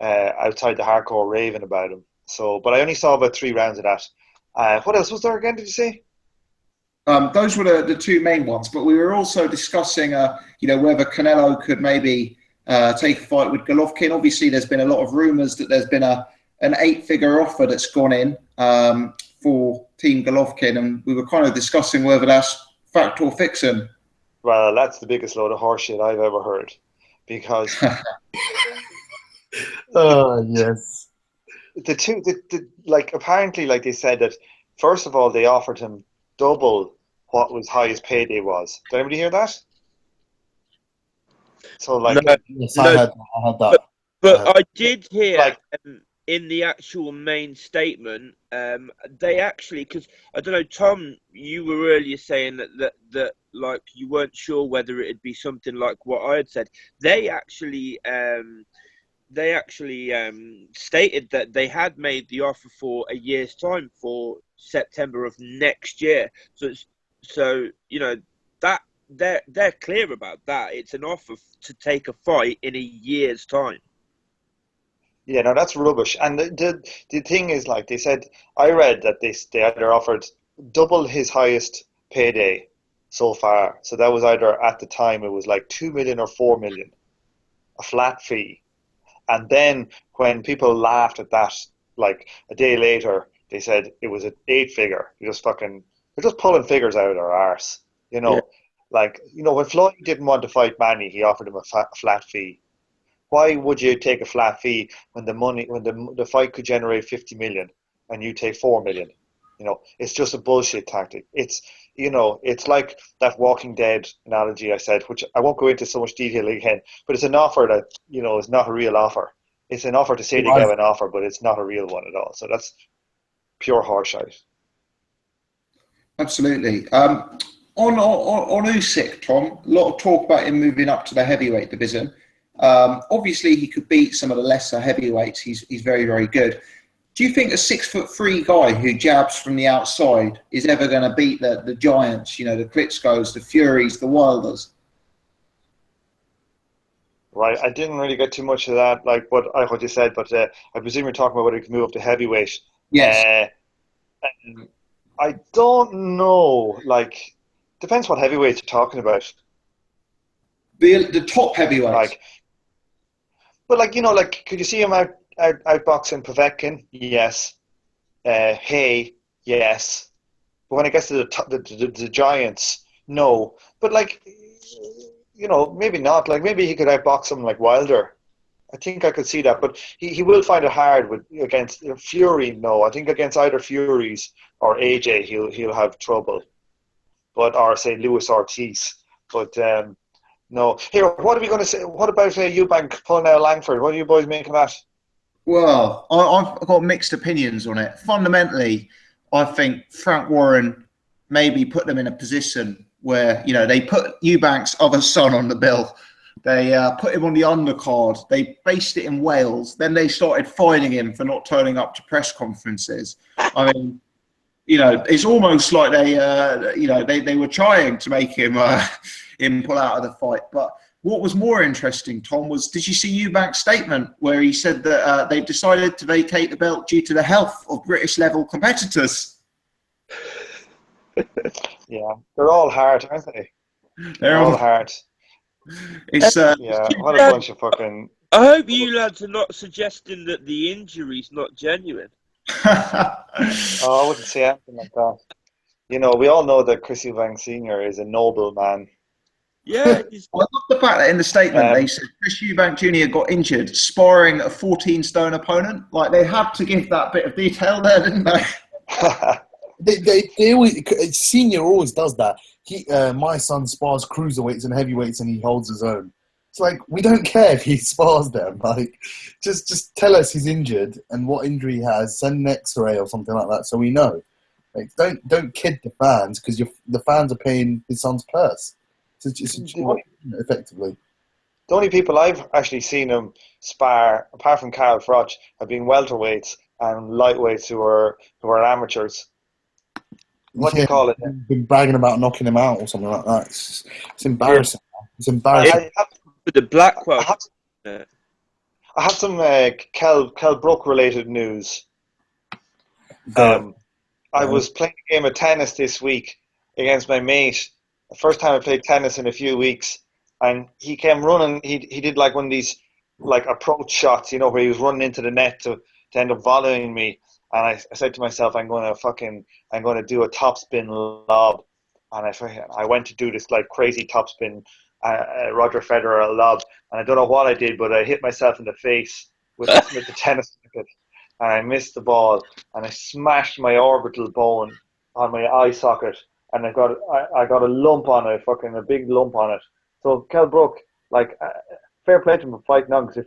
Speaker 4: outside the hardcore raving about him. So, but I only saw about 3 rounds of that. What else was there again, did you say?
Speaker 1: Those were the 2 main ones, but we were also discussing, whether Canelo could maybe take a fight with Golovkin. Obviously, there's been a lot of rumours that there's been an 8-figure offer that's gone in for Team Golovkin, and we were kind of discussing whether that's fact or fiction.
Speaker 4: Well, that's the biggest load of horseshit I've ever heard, because
Speaker 2: Oh, yes.
Speaker 4: apparently, like they said that first of all they offered him double what his highest payday was. Did anybody hear that? So
Speaker 3: No,
Speaker 2: Yes, I heard that.
Speaker 3: but I did hear
Speaker 4: like-
Speaker 3: in the actual main statement, they actually, because I don't know, Tom, you were earlier saying that like you weren't sure whether it'd be something like what I had said. They actually stated that they had made the offer for a year's time, for September of next year. So that they're clear about that. It's an offer to take a fight in a year's time.
Speaker 4: Yeah, no, that's rubbish. And the thing is, like they said, I read that they either offered double his highest payday so far. So that was either, at the time, it was like 2 million or 4 million, a flat fee. And then when people laughed at that, like a day later, they said it was an 8-figure. They're just pulling figures out of their arse.
Speaker 3: Yeah.
Speaker 4: When Floyd didn't want to fight Manny, he offered him a flat fee. Why would you take a flat fee when the fight could generate 50 million and you take 4 million? It's just a bullshit tactic. It's like that Walking Dead analogy I said, which I won't go into so much detail again, but it's an offer that, is not a real offer. It's an offer to say they gave an offer, but it's not a real one at all. So that's pure horseshit.
Speaker 1: Absolutely. On Usyk, Tom, a lot of talk about him moving up to the heavyweight division. Obviously, he could beat some of the lesser heavyweights. He's very, very good. Do you think a 6'3" guy who jabs from the outside is ever going to beat the giants? The Klitschko's, the Furies, the Wilders.
Speaker 4: Right, I didn't really get too much of that, like what you said, but I presume you're talking about whether he can move up to heavyweight.
Speaker 1: Yes.
Speaker 4: I don't know. Like, depends what heavyweight you're talking about.
Speaker 1: The top heavyweights.
Speaker 4: Could you see him outboxing Povetkin? Yes. Hey, yes. But when it gets to the giants, no. But maybe not. Like, maybe he could outbox someone like Wilder. I think I could see that, but he will find it hard against Fury. No, I think against either Furies or AJ, he'll have trouble. Or say Luis Ortiz. But no. Here, what are we going to say? What about Eubank pulling out Langford? What do you boys make of that?
Speaker 1: Well, I've got mixed opinions on it. Fundamentally, I think Frank Warren maybe put them in a position where, they put Eubank's other son on the bill. They put him on the undercard. They based it in Wales. Then they started fining him for not turning up to press conferences. I mean, it's almost like they were trying to make him pull out of the fight. But what was more interesting, Tom, was did you see Eubank's statement where he said that they've decided to vacate the belt due to the health of British level competitors?
Speaker 4: Yeah, they're all hard, aren't they?
Speaker 1: They're
Speaker 4: all
Speaker 1: all
Speaker 4: hard.
Speaker 1: It's
Speaker 4: Yeah, what a bunch of fucking.
Speaker 3: I hope you lads are not suggesting that the injury's not genuine.
Speaker 4: Oh, I wouldn't say anything like that. You know, we all know that Chris Eubank Sr. is a noble man.
Speaker 3: Yeah,
Speaker 1: I love the fact that in the statement they said Chris Eubank Jr. got injured sparring a 14-stone opponent. Like, they had to give that bit of detail there, didn't they?
Speaker 2: They always, Senior always does that. My son spars cruiserweights and heavyweights, and he holds his own. It's like, we don't care if he spars them. Like, just tell us he's injured and what injury he has. Send an X-ray or something like that, so we know. Like, don't kid the fans, because the fans are paying his son's purse. Effectively.
Speaker 4: The only people I've actually seen him spar, apart from Carl Froch, have been welterweights and lightweights who are amateurs. What do you call it?
Speaker 2: Been bragging about knocking him out or something like that. It's embarrassing. It's embarrassing.
Speaker 3: With the Blackwell.
Speaker 4: I have some Kel Brook related news. I was playing a game of tennis this week against my mate. The first time I played tennis in a few weeks, and he came running. He did like one of these like approach shots, you know, where he was running into the net to end up volleying me. And I said to myself, I'm going to do a topspin lob. And I went to do this like crazy topspin Roger Federer lob. And I don't know what I did, but I hit myself in the face with the tennis racket. And I missed the ball. And I smashed my orbital bone on my eye socket. And I got a lump on it, a big lump on it. So Kel Brook, like, fair play to him for fighting on, because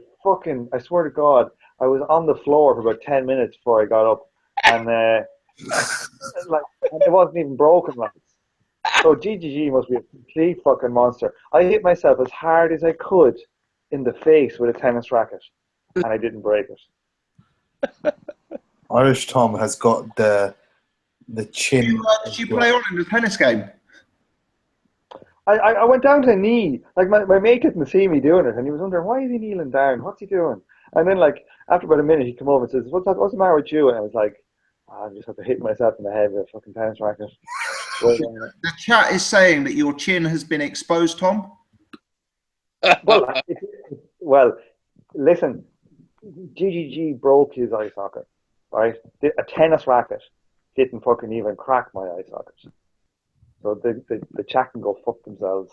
Speaker 4: I swear to God, I was on the floor for about 10 minutes before I got up, and like, it wasn't even broken, like. So GGG must be a complete fucking monster. I hit myself as hard as I could in the face with a tennis racket, and I didn't break it.
Speaker 2: Irish Tom has got the chin.
Speaker 1: Did you play on in the tennis game?
Speaker 4: I went down to a knee. Like, my mate didn't see me doing it, and he was wondering, why is he kneeling down? What's he doing? And then, like, after about a minute, he came over and says, what's the matter with you? And I was like, I just have to hit myself in the head with a fucking tennis racket.
Speaker 1: The chat is saying that your chin has been exposed, Tom.
Speaker 4: Well, listen, GGG broke his eye socket, right? A tennis racket didn't fucking even crack my eye socket. So the chat can go fuck themselves.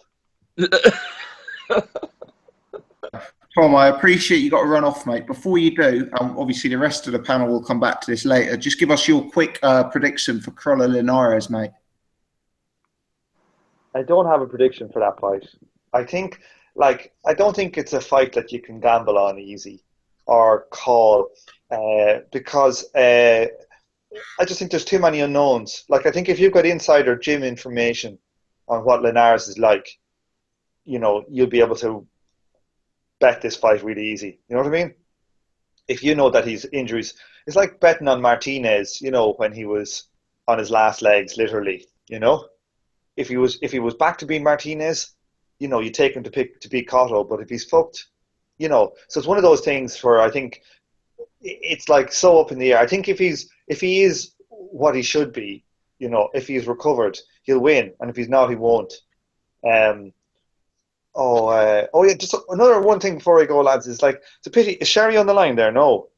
Speaker 1: Tom, I appreciate you got to run off, mate. Before you do, obviously the rest of the panel will come back to this later. Just give us your quick prediction for Crolla Linares, mate.
Speaker 4: I don't have a prediction for that fight. I don't think it's a fight that you can gamble on easy or call because I just think there's too many unknowns. Like, I think if you've got insider gym information on what Linares is like, you know, you'll be able to bet this fight really easy. You know what I mean? If you know that he's injuries, it's like betting on Martinez, you know, when he was on his last legs, literally, you know? If he was back to being Martinez, you know, you take him to beat Cotto, but if he's fucked, you know, so it's one of those things where I think it's like so up in the air. I think if he is what he should be, you know, if he's recovered, he'll win, and if he's not, he won't. Yeah, just another one thing before I go, lads, is like, it's a pity. Is Sherry on the line there? No,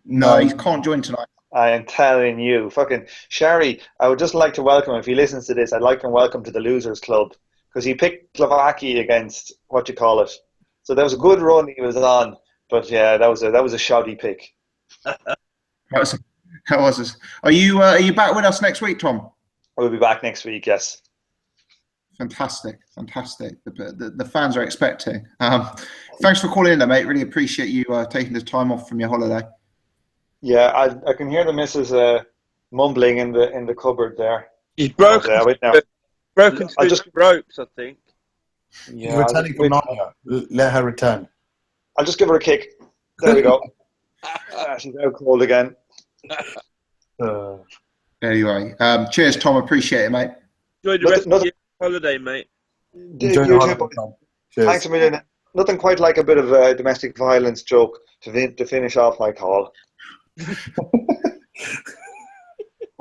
Speaker 1: he can't join tonight.
Speaker 4: I am telling you, fucking Sherry, I would just like to welcome him. If he listens to this, I'd like him welcome to the Losers Club, because he picked Slovakia against what you call it. So that was a good run he was on, but yeah, that was a shoddy pick.
Speaker 1: That was it. Are you back with us next week, Tom?
Speaker 4: We'll be back next week. Yes.
Speaker 1: Fantastic. The fans are expecting. Thanks for calling in, though, mate. Really appreciate you taking the time off from your holiday.
Speaker 4: Yeah, I can hear the missus mumbling in the cupboard there.
Speaker 3: He's broken through the ropes, I think.
Speaker 4: Yeah,
Speaker 2: returning from Narnia. Let her return.
Speaker 4: I'll just give her a kick. There we go. She's out cold again.
Speaker 1: Anyway, cheers, Tom. Appreciate it, mate.
Speaker 3: Enjoy the rest of your holiday, mate.
Speaker 2: Enjoy the holiday, Tom. Cheers.
Speaker 4: Thanks a million. Nothing quite like a bit of a domestic violence joke to finish off my call.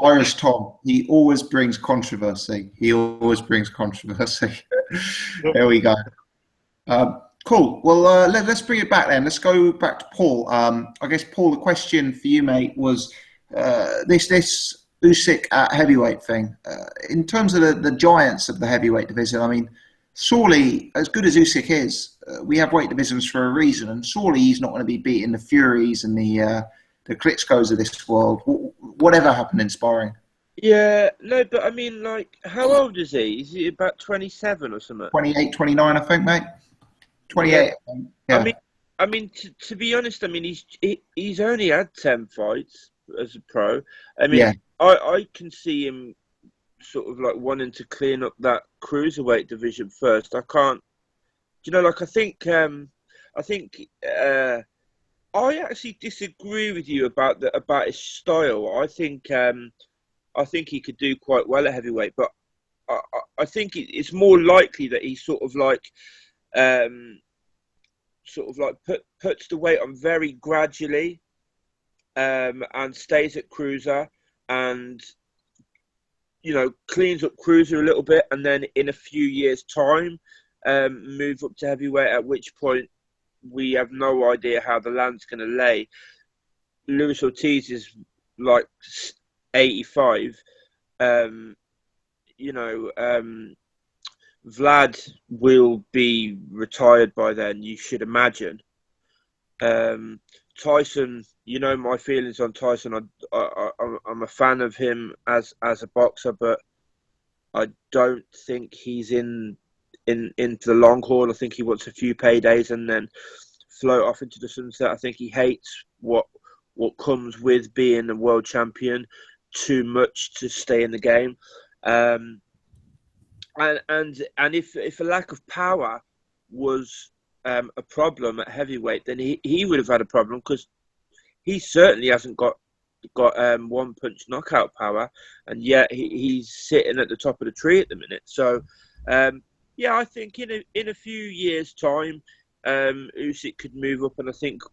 Speaker 1: Irish Tom, he always brings controversy. He always brings controversy. There we go. Cool. Well, let's bring it back then. Let's go back to Paul. I guess, Paul, the question for you, mate, was this Usyk at heavyweight thing. In terms of the giants of the heavyweight division, I mean, surely, as good as Usyk is, we have weight divisions for a reason, and surely he's not going to be beating the Furies and the Klitschko's of this world, whatever happened in sparring.
Speaker 3: Yeah, no, but I mean, like, how old is he? Is he about 27 or something?
Speaker 1: 28, 29, I think, mate. 28. Yeah.
Speaker 3: I mean, to be honest, I mean, he's only had 10 fights as a pro. I mean,
Speaker 1: Yeah.
Speaker 3: I can see him sort of like wanting to clean up that cruiserweight division first. I can't, you know, like I think I actually disagree with you about his style. I think he could do quite well at heavyweight, but I think it's more likely that he sort of like puts the weight on very gradually, and stays at cruiser, and you know, cleans up cruiser a little bit, and then in a few years' time, move up to heavyweight. At which point, we have no idea how the land's going to lay. Luis Ortiz is like 85. Vlad will be retired by then, you should imagine. Tyson, you know my feelings on Tyson. I'm a fan of him as a boxer, but I don't think he's into the long haul. I think he wants a few paydays and then float off into the sunset. I think he hates what comes with being a world champion too much to stay in the game. And if a lack of power was a problem at heavyweight, then he would have had a problem, because he certainly hasn't got one punch knockout power, and yet he's sitting at the top of the tree at the minute. So yeah, I think in a few years' time, Usyk could move up, and I think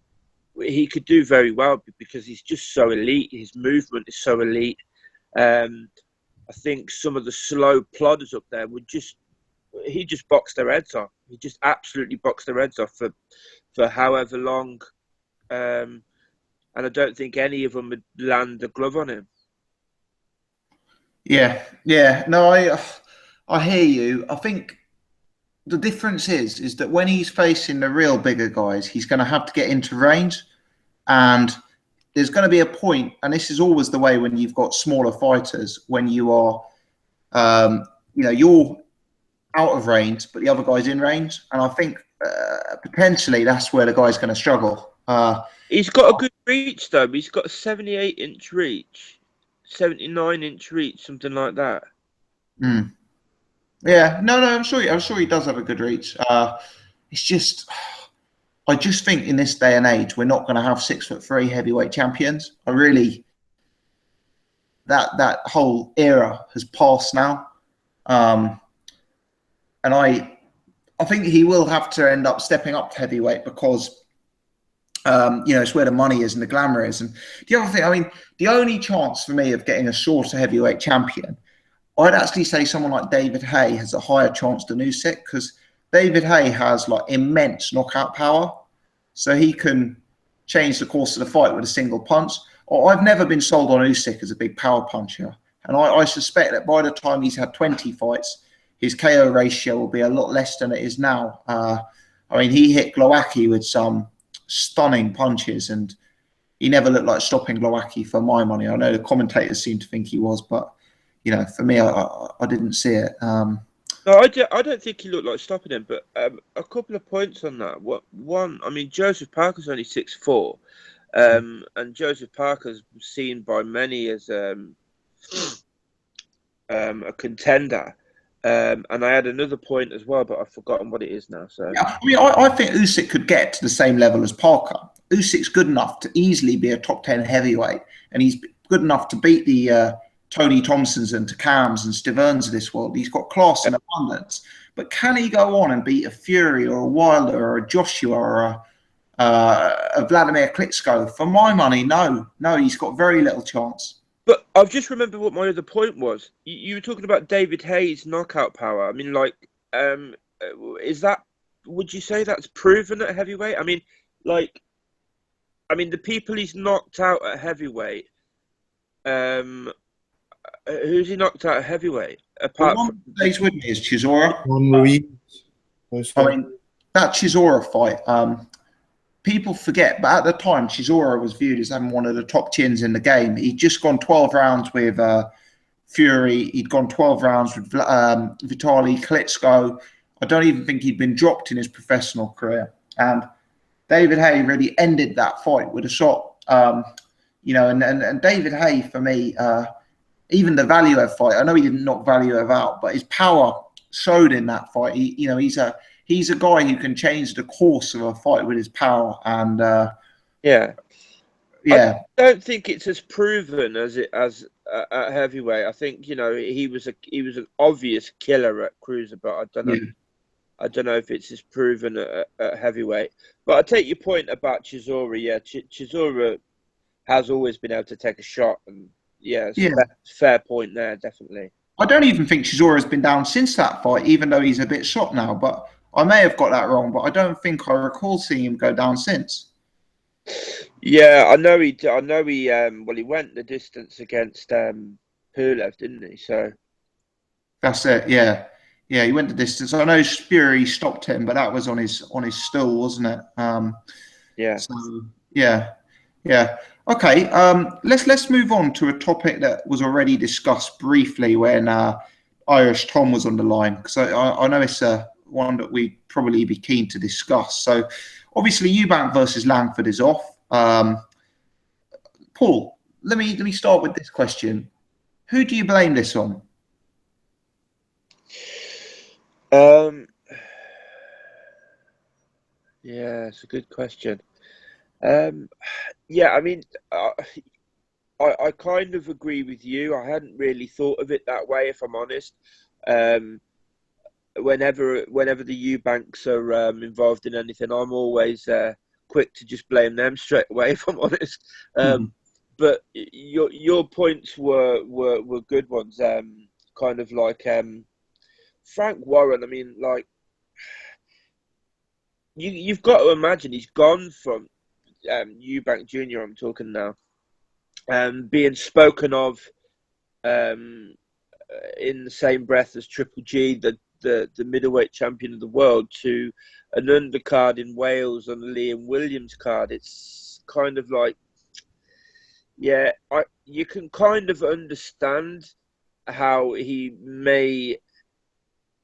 Speaker 3: he could do very well because he's just so elite. His movement is so elite. I think some of the slow plodders up there he just boxed their heads off. He just absolutely boxed their heads off for however long. And I don't think any of them would land the glove on him.
Speaker 1: Yeah. No, I hear you. I think the difference is that when he's facing the real bigger guys, he's going to have to get into range, and there's going to be a point, and this is always the way when you've got smaller fighters, when you are, you're out of range, but the other guy's in range, and I think potentially that's where the guy's going to struggle.
Speaker 3: He's got a good reach, though. He's got a 78-inch reach, 79-inch reach, something like that.
Speaker 1: Yeah, no, I'm sure he does have a good reach. It's just, I just think in this day and age, we're not going to have 6'3" heavyweight champions. That whole era has passed now, and I think he will have to end up stepping up to heavyweight because. It's where the money is and the glamour is. And the other thing, I mean, the only chance for me of getting a shorter heavyweight champion, I'd actually say someone like David Haye has a higher chance than Usyk, because David Haye has like immense knockout power, so he can change the course of the fight with a single punch. Or I've never been sold on Usyk as a big power puncher, and I suspect that by the time he's had 20 fights, his KO ratio will be a lot less than it is now. I mean, he hit Glowacki with some stunning punches, and he never looked like stopping Glowacki for my money. I know the commentators seem to think he was, but for me, I didn't see it.
Speaker 3: No, I don't think he looked like stopping him. But a couple of points on that. One, I mean, Joseph Parker's only 6'4", and Joseph Parker's seen by many as a contender. And I had another point as well, but I've forgotten what it is now. So
Speaker 1: yeah, I mean, I think Usyk could get to the same level as Parker. Usyk's good enough to easily be a top 10 heavyweight, and he's good enough to beat the Tony Thompsons and Takams and Steverns of this world. He's got class in abundance. But can he go on and beat a Fury or a Wilder or a Joshua or a Vladimir Klitschko? For my money, no. He's got very little chance.
Speaker 3: But I've just remembered what my other point was. You were talking about David Hayes' knockout power. I mean, like, is that? Would you say that's proven at heavyweight? I mean, the people he's knocked out at heavyweight. Who's he knocked out at heavyweight?
Speaker 1: The one that stays with me is Chisora.
Speaker 2: I
Speaker 1: mean, that Chisora fight. People forget, but at the time, Chisora was viewed as having one of the top chins in the game. He'd just gone 12 rounds with Fury. He'd gone 12 rounds with Vitaly Klitschko. I don't even think he'd been dropped in his professional career. And David Haye really ended that fight with a shot. And David Haye, for me, even the Valiev fight, I know he didn't knock Valiev out, but his power showed in that fight. He's a guy who can change the course of a fight with his power. And
Speaker 3: yeah.
Speaker 1: I
Speaker 3: don't think it's as proven as at heavyweight. I think he was an obvious killer at cruiser, but I don't know.
Speaker 1: Yeah.
Speaker 3: I don't know if it's as proven at heavyweight. But I take your point about Chisora. Yeah, Chisora has always been able to take a shot, and fair point there, definitely.
Speaker 1: I don't even think Chisora's been down since that fight, even though he's a bit shot now. But I may have got that wrong, but I don't think I recall seeing him go down since.
Speaker 3: Yeah, I know he. He went the distance against Pulev, didn't he? So
Speaker 1: that's it. Yeah, he went the distance. I know Fury stopped him, but that was on his stool, wasn't it?
Speaker 3: Yeah.
Speaker 1: So yeah. Okay. Let's move on to a topic that was already discussed briefly when Irish Tom was on the line, because I know it's one that we'd probably be keen to discuss. So obviously Eubank versus Langford is off. Paul, let me start with this question. Who do you blame this on?
Speaker 3: Yeah, it's a good question. Yeah, I mean, I kind of agree with you. I hadn't really thought of it that way, if I'm honest. Whenever the Eubanks are involved in anything, I'm always quick to just blame them straight away, if I'm honest. But your points were good ones. Kind of like Frank Warren. I mean, like you've got to imagine he's gone from Eubank Jr. I'm talking now, being spoken of in the same breath as Triple G, the middleweight champion of the world, to an undercard in Wales on the Liam Williams card. It's kind of like, you can kind of understand how he may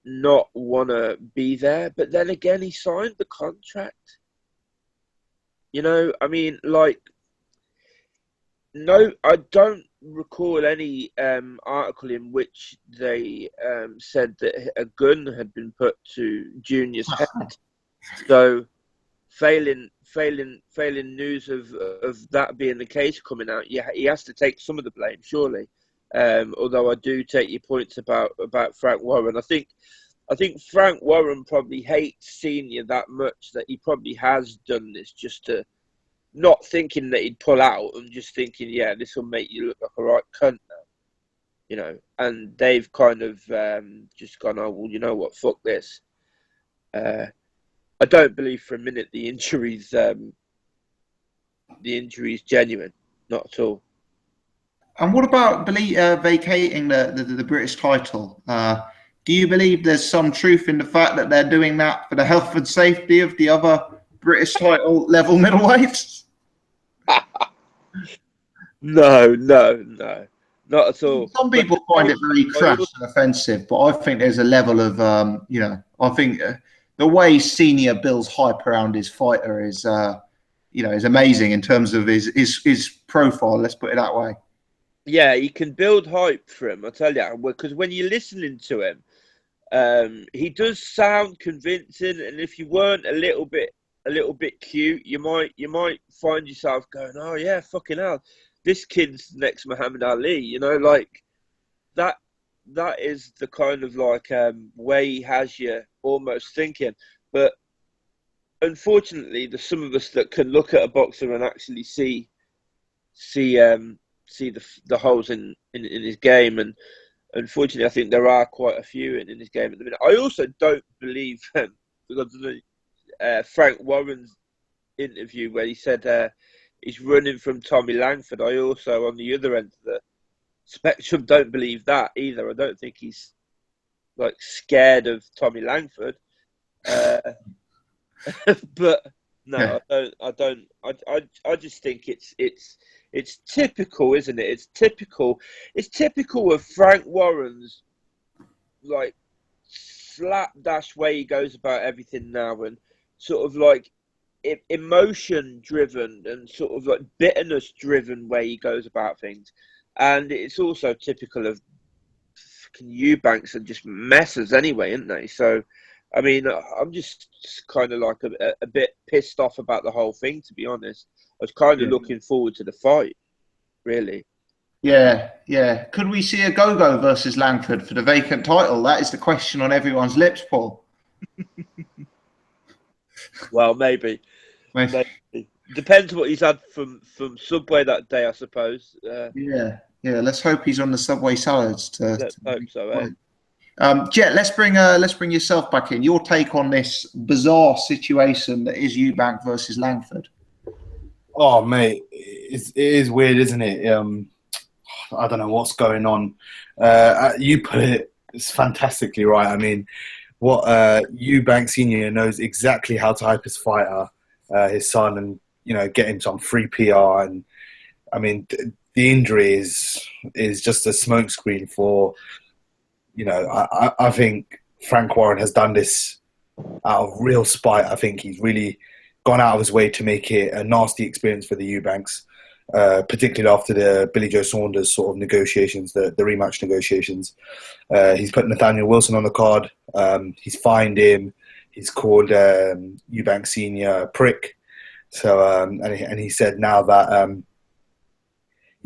Speaker 3: not want to be there, but then again, he signed the contract. I mean, like, no, I don't recall any article in which they said that a gun had been put to Junior's head. So, failing news of that being the case coming out, he has to take some of the blame, surely. Although I do take your points about Frank Warren. I think Frank Warren probably hates Senior that much that he probably has done this just to, not thinking that he'd pull out and just thinking, this will make you look like a right cunt now, and they've kind of just gone, oh, well, you know what, fuck this. I don't believe for a minute the injury's genuine, not at all.
Speaker 1: And what about vacating the British title? Do you believe there's some truth in the fact that they're doing that for the health and safety of the other British title level middleweights?
Speaker 3: No, not at all.
Speaker 1: Some people find it very crass and offensive, but I think there's a level of, I think the way Senior builds hype around his fighter is, is amazing in terms of his profile. Let's put it that way.
Speaker 3: Yeah, he can build hype for him. I tell you, because when you're listening to him, he does sound convincing, and if you weren't a little bit cute, you might find yourself going, oh yeah, fucking hell, this kid's next Muhammad Ali, like that that is the kind of like way he has you almost thinking. But unfortunately, there's some of us that can look at a boxer and actually see the holes in his game, and unfortunately, I think there are quite a few in his game at the minute. I also don't believe because of the Frank Warren's interview where he said he's running from Tommy Langford. I also, on the other end of the spectrum, don't believe that either. I don't think he's like scared of Tommy Langford. But no, yeah. I just think it's typical, isn't it? It's typical of Frank Warren's like slapdash way he goes about everything now, and sort of like emotion driven and sort of like bitterness driven way he goes about things. And it's also typical of fucking Eubanks and just messes anyway, aren't they? So I mean, I'm just kind of like a bit pissed off about the whole thing, to be honest. I was kind of looking forward to the fight, really.
Speaker 1: Yeah. Could we see a Go-Go versus Langford for the vacant title? That is the question on everyone's lips, Paul.
Speaker 3: Well, maybe. Depends what he's had from Subway that day, I suppose.
Speaker 1: Yeah. Let's hope he's on the Subway salads.
Speaker 3: Let's hope so, eh?
Speaker 1: Jet, let's bring yourself back in. Your take on this bizarre situation that is Eubank versus Langford.
Speaker 2: Oh, mate, it is weird, isn't it? I don't know what's going on. You put it fantastically right. I mean, what Eubank Senior knows exactly how to hype his fighter, his son, and get him some free PR. And I mean, the injury is just a smokescreen for. I think Frank Warren has done this out of real spite. I think he's really gone out of his way to make it a nasty experience for the Eubanks, particularly after the Billy Joe Saunders sort of negotiations, the rematch negotiations. He's put Nathaniel Wilson on the card. He's fined him. He's called Eubank Senior a prick. So and he said now that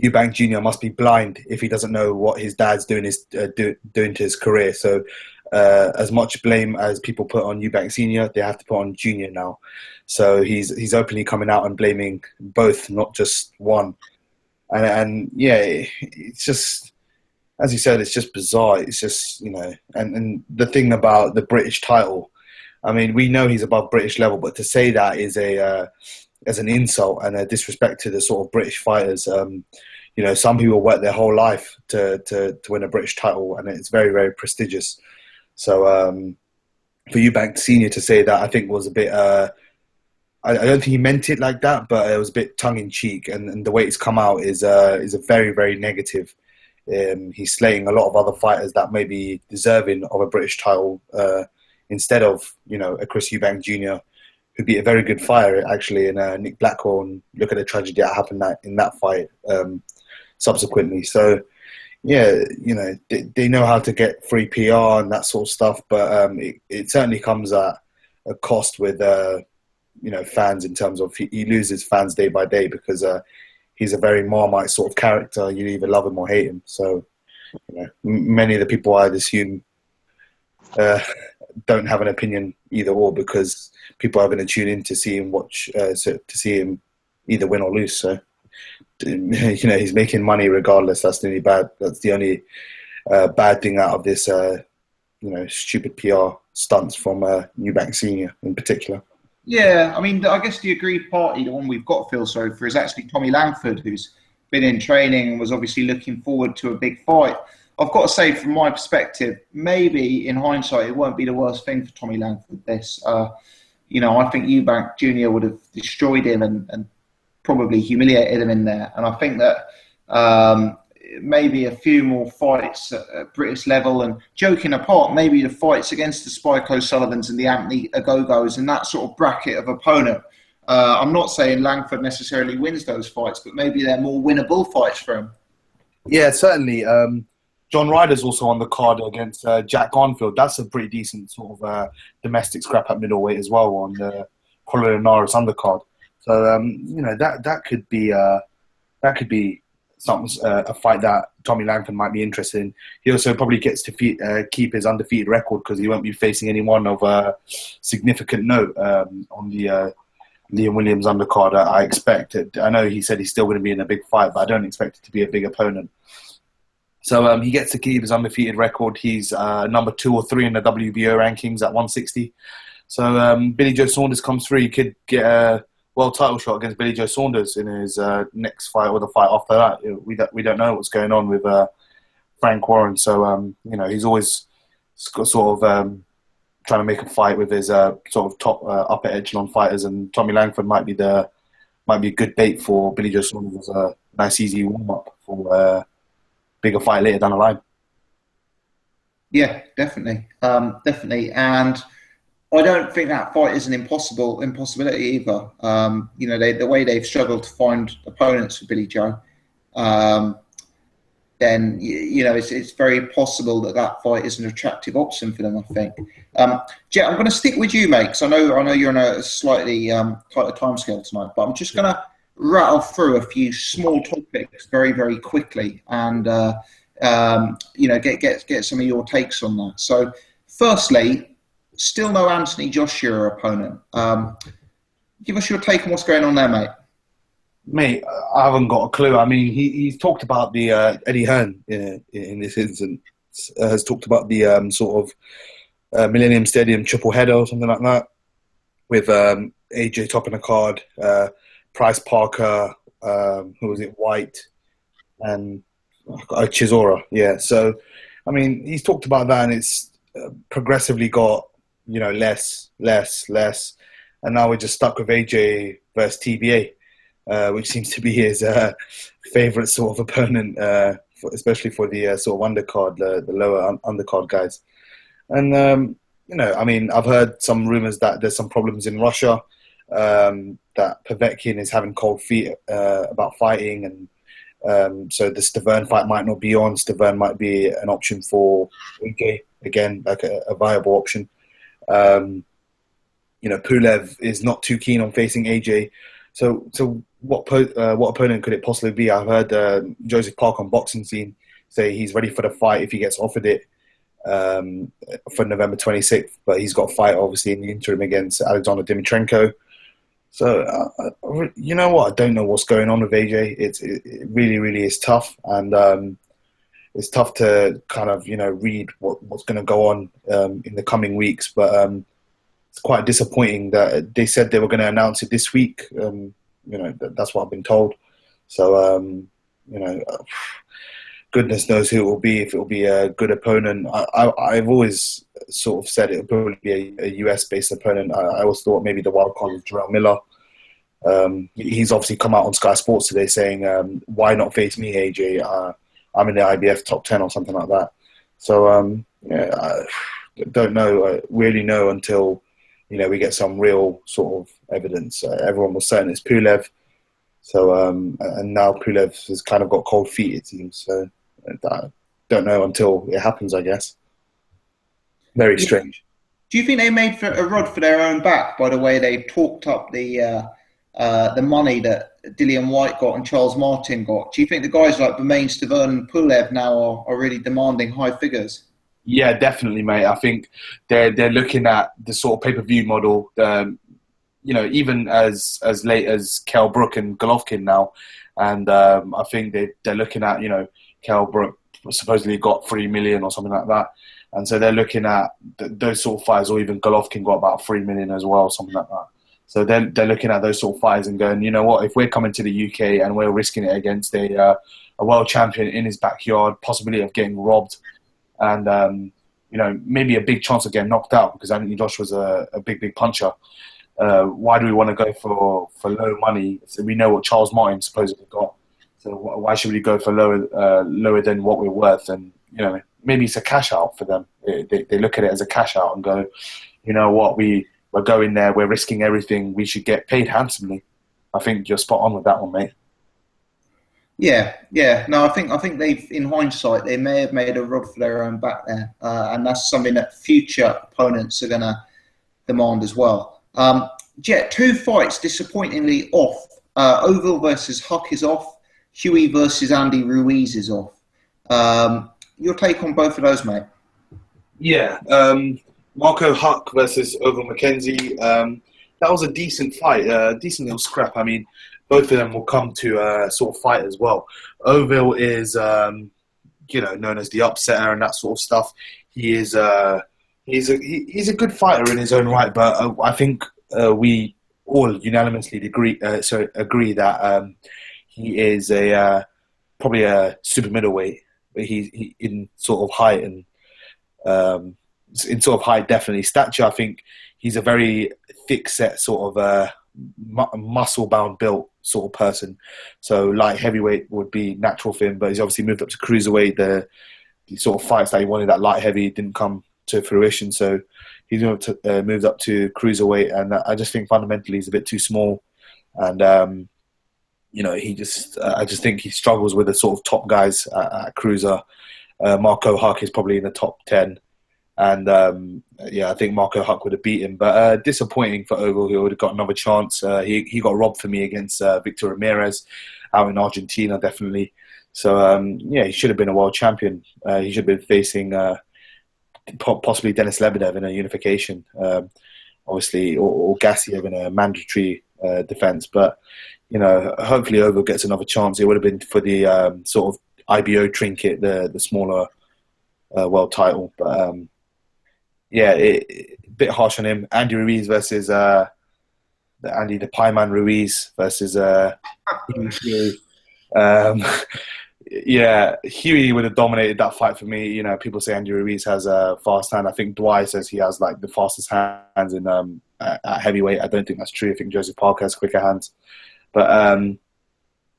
Speaker 2: Eubank Jr. must be blind if he doesn't know what his dad's doing to his career. So as much blame as people put on Eubank Senior, they have to put on Junior now. So he's openly coming out and blaming both, not just one. And yeah, it's just, as you said, it's just bizarre. It's just, and the thing about the British title, I mean, we know he's above British level, but to say that is as an insult and a disrespect to the sort of British fighters. Some people work their whole life to win a British title, and it's very, very prestigious. So for Eubank Senior to say that, I think was a bit. I don't think he meant it like that, but it was a bit tongue in cheek, and the way it's come out is a very, very negative. He's slaying a lot of other fighters that may be deserving of a British title instead of a Chris Eubank Jr. who beat a very good fighter actually in Nick Blackwell, and look at the tragedy that happened in that fight subsequently. So yeah, they know how to get free PR and that sort of stuff, but it certainly comes at a cost with fans, in terms of he loses fans day by day because he's a very Marmite sort of character. You either love him or hate him. So many of the people I'd assume don't have an opinion either or, because people are going to tune in to see him to see him either win or lose. So he's making money regardless. That's the only bad thing out of this stupid PR stunts from Eubank Senior in particular.
Speaker 1: Yeah, I mean, I guess the aggrieved party, the one we've got to feel sorry for, is actually Tommy Langford, who's been in training and was obviously looking forward to a big fight. I've got to say, from my perspective, maybe in hindsight, it won't be the worst thing for Tommy Langford. This, I think Eubank Jr. would have destroyed him and probably humiliated him in there. And I think that maybe a few more fights at British level, and joking apart, maybe the fights against the Spike O'Sullivans and the Anthony Agogos and that sort of bracket of opponent. I'm not saying Langford necessarily wins those fights, but maybe they're more winnable fights for him.
Speaker 2: Yeah, certainly. John Ryder's also on the card against Jack Garnfield. That's a pretty decent sort of domestic scrap at middleweight as well on the Crolla Linares undercard. So that could be a fight that Tommy Langford might be interested in. He also probably gets to keep his undefeated record because he won't be facing anyone of significant note on the Liam Williams undercard. I expect it. I know he said he's still going to be in a big fight, but I don't expect it to be a big opponent. So he gets to keep his undefeated record. He's number 2 or 3 in the WBO rankings at 160. So Billy Joe Saunders comes through. He could get a world title shot against Billy Joe Saunders in his next fight or the fight after that. We don't know what's going on with Frank Warren. So he's always sort of trying to make a fight with his sort of top upper echelon fighters, and Tommy Langford might be a good bait for Billy Joe Saunders as a nice easy warm up for bigger fight later down the line.
Speaker 1: Yeah, definitely, and I don't think that fight is an impossibility either. The way they've struggled to find opponents for Billy Joe, then it's very possible that fight is an attractive option for them. I think. Jet, I'm going to stick with you, mate, because I know you're on a slightly tighter timescale tonight, but I'm just going to rattle through a few small topics very, very quickly, and get some of your takes on that. So, firstly, still no Anthony Joshua opponent. Give us your take on what's going on there, mate.
Speaker 2: Mate, I haven't got a clue. I mean, he's talked about the Eddie Hearn in this instance. Has talked about the sort of Millennium Stadium triple header or something like that with AJ topping the card, Price Parker, who was it, White, and Chisora. Yeah, so I mean, he's talked about that, and it's progressively got less, and now we're just stuck with AJ versus TBA, which seems to be his favourite sort of opponent, especially for the sort of undercard, the lower undercard guys. And I mean, I've heard some rumours that there's some problems in Russia, that Povetkin is having cold feet about fighting, and so the Stavern fight might not be on. Stavern might be an option for AJ, again, like a viable option. Pulev is not too keen on facing AJ. So what opponent could it possibly be? I've heard Joseph Park on Boxing Scene say he's ready for the fight if he gets offered it for November 26th, but he's got a fight obviously in the interim against Alexander Dimitrenko. So you know what? I don't know what's going on with AJ. It really, really is tough, and it's tough to kind of read what's going to go on in the coming weeks. But it's quite disappointing that they said they were going to announce it this week. That's what I've been told. So goodness knows who it will be, if it will be a good opponent. I've always sort of said it will probably be a US-based opponent. I always thought maybe the wild card was Jarrell Miller. He's obviously come out on Sky Sports today saying, why not face me, AJ? I'm in the IBF top 10 or something like that. So, I don't really know until, we get some real sort of evidence. Everyone was saying it's Pulev. So, and now Pulev has kind of got cold feet, it seems. So, I don't know until it happens, I guess. Very strange.
Speaker 1: Do you think they made a rod for their own back by the way they talked up the money that Dillian White got and Charles Martin got? Do you think the guys like Bermain, Stavern and Pulev now are really demanding high figures?
Speaker 2: Yeah, definitely, mate. I think they're looking at the sort of pay-per-view model, even as late as Kell Brook and Golovkin now. And I think they're looking at, Kell Brook supposedly got 3 million or something like that. And so they're looking at those sort of fighters, or even Golovkin got about 3 million as well, something like that. So they're looking at those sort of fighters and going, you know what, if we're coming to the UK and we're risking it against a world champion in his backyard, possibility of getting robbed, and maybe a big chance of getting knocked out, because Anthony Joshua's a big puncher. Why do we want to go for low money? So we know what Charles Martin supposedly got. So why should we go for lower than what we're worth? And maybe it's a cash out for them. They look at it as a cash out and go, you know what, we're going there, we're risking everything, we should get paid handsomely. I think you're spot on with that one, mate.
Speaker 1: Yeah. No, I think they've, in hindsight, they may have made a rod for their own back there, and that's something that future opponents are going to demand as well. Jet, 2 fights disappointingly off. Oval versus Huck is off. Hughie versus Andy Ruiz is off. Your take on both of those, mate?
Speaker 2: Yeah, Marco Huck versus Oval McKenzie. That was a decent fight, decent little scrap. I mean, both of them will come to sort of fight as well. Oval is, known as the upsetter and that sort of stuff. He is, he's a good fighter in his own right, but I think we all unanimously agree that he is probably a super middleweight. He in sort of height and definitely stature. I think he's a very thick set sort of muscle bound built sort of person. So light heavyweight would be natural for him, but he's obviously moved up to cruiserweight. The sort of fights that he wanted at light heavy didn't come to fruition, so he's moved up to cruiserweight, and I just think fundamentally he's a bit too small, and I just think he struggles with the sort of top guys at cruiser. Marco Huck is probably in the top 10. And I think Marco Huck would have beat him. But disappointing for Oval, who would have got another chance. He got robbed for me against Victor Ramirez out in Argentina, definitely. So, he should have been a world champion. He should have been facing possibly Denis Lebedev in a unification, obviously, or Gassiev in a mandatory defense. But, hopefully Oval gets another chance. It would have been for the sort of IBO trinket, the smaller world title. But, a bit harsh on him. Andy Ruiz versus Andy the Pie Man Ruiz versus Hughie. Hughie would have dominated that fight for me. People say Andy Ruiz has a fast hand. I think Dwight says he has like the fastest hands in at heavyweight. I don't think that's true. I think Joseph Parker has quicker hands. But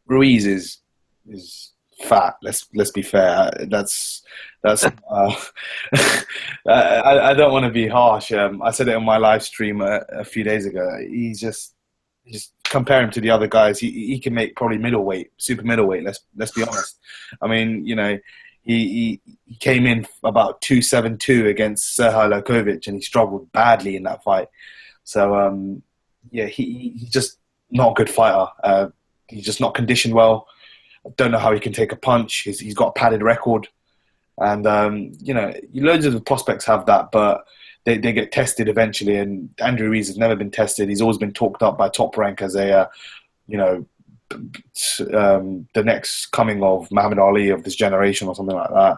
Speaker 2: Ruiz is fat. Let's be fair. That's. I don't want to be harsh. I said it on my live stream a few days ago. He's just compare him to the other guys. He can make probably middleweight, super middleweight. Let's be honest. I mean, he came in about 272 against Serhij Lakovic, and he struggled badly in that fight. So he's just not a good fighter. He's just not conditioned well. I don't know how he can take a punch. He's got a padded record. And, loads of the prospects have that, but they get tested eventually. And Andrew Ruiz has never been tested. He's always been talked up by Top Rank as the next coming of Muhammad Ali of this generation or something like that.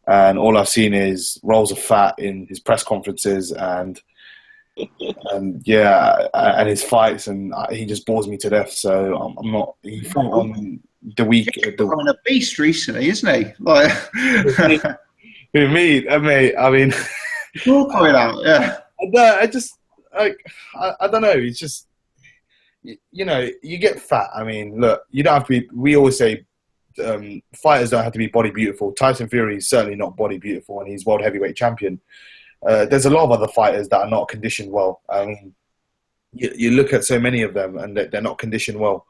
Speaker 2: And all I've seen is rolls of fat in his press conferences and his fights, and he just bores me to death. So I'm not. He fought on the week.
Speaker 1: He's becoming a beast recently, isn't he? Like
Speaker 2: me, mate. I mean,
Speaker 1: it's all coming out. Yeah.
Speaker 2: I don't know. It's just you get fat. I mean, look, you don't have to be. We always say fighters don't have to be body beautiful. Tyson Fury is certainly not body beautiful, and he's world heavyweight champion. There's a lot of other fighters that are not conditioned well. I mean, you look at so many of them, and they're not conditioned well.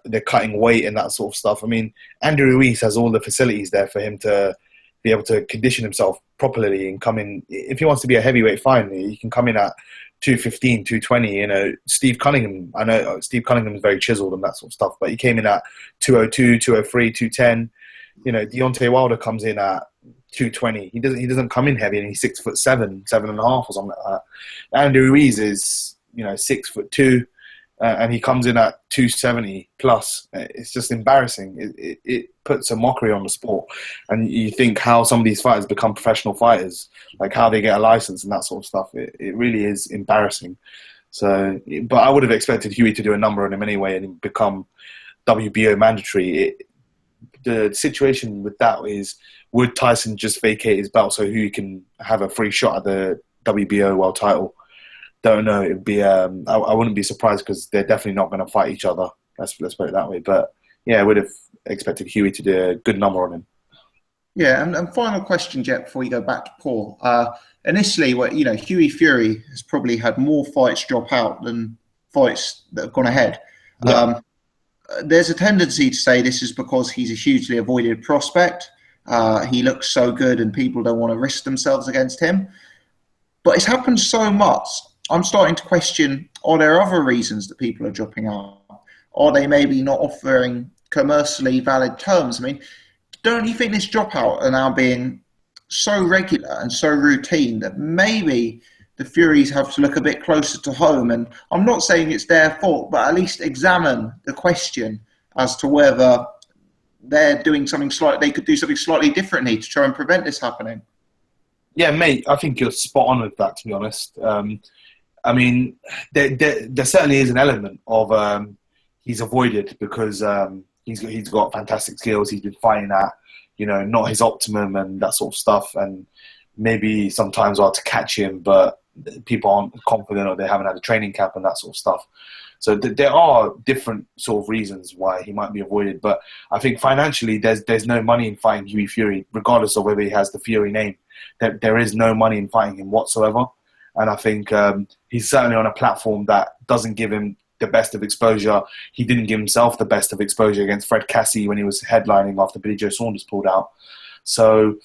Speaker 2: They're cutting weight and that sort of stuff. I mean, Andy Ruiz has all the facilities there for him to be able to condition himself properly and come in. If he wants to be a heavyweight, fine. He can come in at 215, 220. Steve Cunningham, I know Steve Cunningham is very chiseled and that sort of stuff, but he came in at 202, 203, 210. Deontay Wilder comes in at 220. He doesn't come in heavy, and he's 6'7", 7.5 or something like that. Andy Ruiz is 6'2", and he comes in at 270 plus. It's just embarrassing. It puts a mockery on the sport, and you think how some of these fighters become professional fighters, like how they get a license and that sort of stuff. It really is embarrassing. So, but I would have expected Hughie to do a number on him anyway and become WBO mandatory. The situation with that is, would Tyson just vacate his belt so Hughie can have a free shot at the WBO world title? Don't know. It'd be. I wouldn't be surprised, because they're definitely not going to fight each other. Let's put it that way. But I would have expected Hughie to do a good number on him.
Speaker 1: Yeah, and final question, Jet, before you go back to Paul. Initially, Hughie Fury has probably had more fights drop out than fights that have gone ahead. Yeah. There's a tendency to say this is because he's a hugely avoided prospect. He looks so good and people don't want to risk themselves against him. But it's happened so much. I'm starting to question, are there other reasons that people are dropping out? Are they maybe not offering commercially valid terms. I mean, don't you think this dropout are now being so regular and so routine that maybe the Furies have to look a bit closer to home? And I'm not saying it's their fault, but at least examine the question as to whether they're doing something they could do something slightly differently to try and prevent this happening.
Speaker 2: Yeah, mate, I think you're spot on with that, to be honest. I mean, there certainly is an element of he's avoided because he's got fantastic skills. He's been fighting at, not his optimum and that sort of stuff. And maybe sometimes hard to catch him, but people aren't confident or they haven't had a training camp and that sort of stuff. So there are different sort of reasons why he might be avoided. But I think financially, there's no money in fighting Hughie Fury, regardless of whether he has the Fury name. There is no money in fighting him whatsoever. And I think he's certainly on a platform that doesn't give him the best of exposure. He didn't give himself the best of exposure against Fred Cassie when he was headlining after Billy Joe Saunders pulled out. So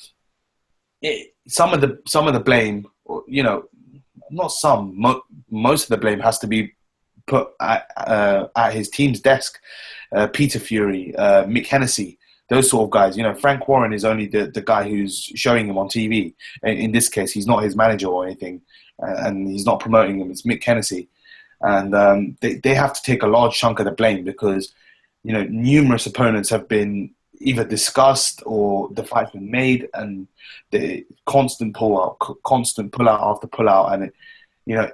Speaker 2: some of the blame, not some, most of the blame has to be put at his team's desk. Peter Fury, Mick Hennessy, those sort of guys. Frank Warren is only the guy who's showing him on TV. In this case, he's not his manager or anything, and he's not promoting him. It's Mick Hennessy. And they have to take a large chunk of the blame because, numerous opponents have been either discussed or the fight's been made, and the constant pull out after pull out, and there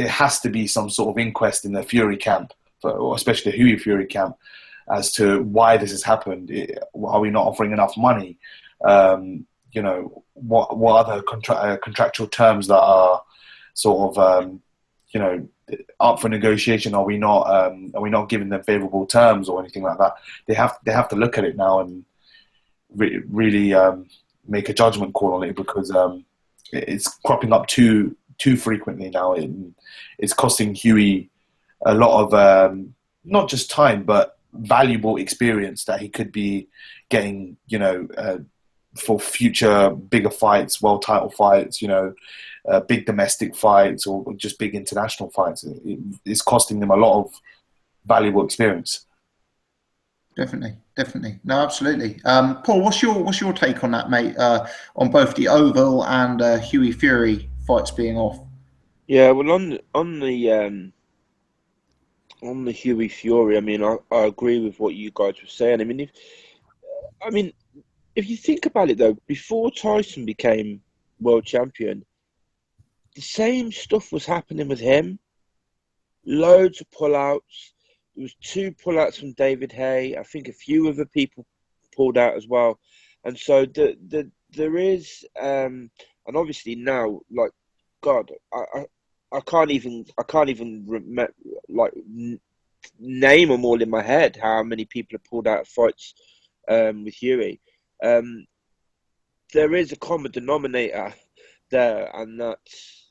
Speaker 2: has to be some sort of inquest in the Fury camp, or especially the Hughie Fury camp, as to why this has happened. Are we not offering enough money? What other contractual terms that are sort of up for negotiation? Are we not giving them favourable terms or anything like that? They have to look at it now and really make a judgment call on it, because it's cropping up too frequently now. It's costing Hughie a lot of not just time but valuable experience that he could be getting, for future bigger fights, world title fights, big domestic fights, or just big international fights. It's costing them a lot of valuable experience.
Speaker 1: Definitely. No, absolutely. Paul, what's your take on that, mate? On both the Oval and Hughie Fury fights being off?
Speaker 3: Yeah, well, on the Hughie Fury, I mean, I agree with what you guys were saying. I mean, if you think about it though, before Tyson became world champion, the same stuff was happening with him. Loads of pullouts. There was 2 pullouts from David Hay. I think a few other people pulled out as well. And so there is, and obviously now, like, God, I can't even name them all in my head, how many people have pulled out of fights with Hughie. There is a common denominator there, and that's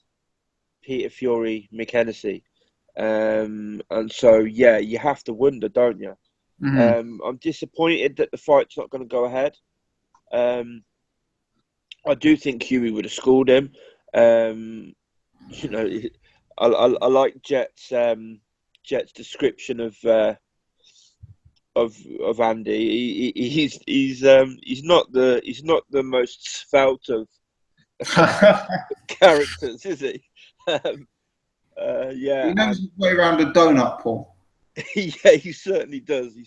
Speaker 3: Peter Fury, Mick Hennessy. And so, yeah, you have to wonder, don't you? Mm-hmm. I'm disappointed that the fight's not going to go ahead. I do think Hughie would have schooled him. I like Jet's description of Andy. He's not the most svelte of characters, is he? Yeah,
Speaker 1: he knows his way around a donut, Paul.
Speaker 3: Yeah, he certainly does.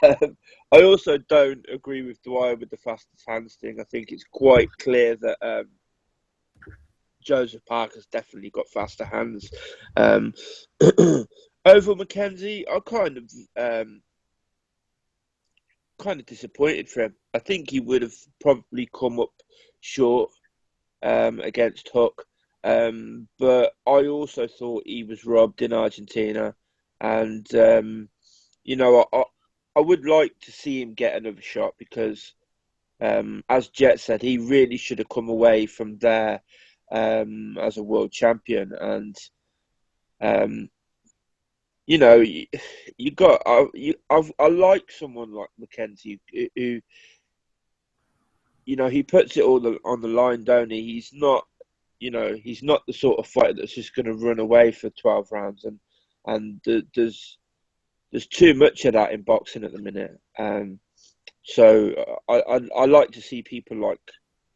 Speaker 3: I also don't agree with Dwyer with the fastest hands thing. I think it's quite clear that Joseph Parker's definitely got faster hands. Over McKenzie, I kind of disappointed for him. I think he would have probably come up short against Hook. But I also thought he was robbed in Argentina, and I would like to see him get another shot, because as Jet said, he really should have come away from there as a world champion. And I like someone like McKenzie who he puts it all on the line, don't he? He's not the sort of fighter that's just going to run away for 12 rounds, and there's there's too much of that in boxing at the minute. So I like to see people like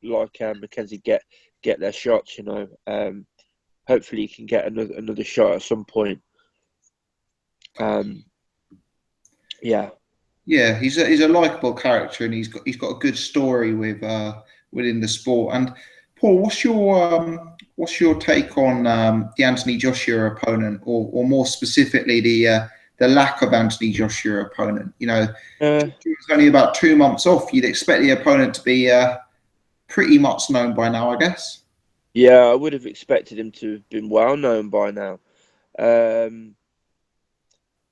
Speaker 3: Mackenzie get their shots. Hopefully he can get another shot at some point. Yeah.
Speaker 1: Yeah, he's a likable character, and he's got a good story within the sport. And Paul, what's your take on the Anthony Joshua opponent, or more specifically the lack of Anthony Joshua opponent? It's only about 2 months off. You'd expect the opponent to be pretty much known by now, I guess.
Speaker 3: Yeah, I would have expected him to have been well known by now.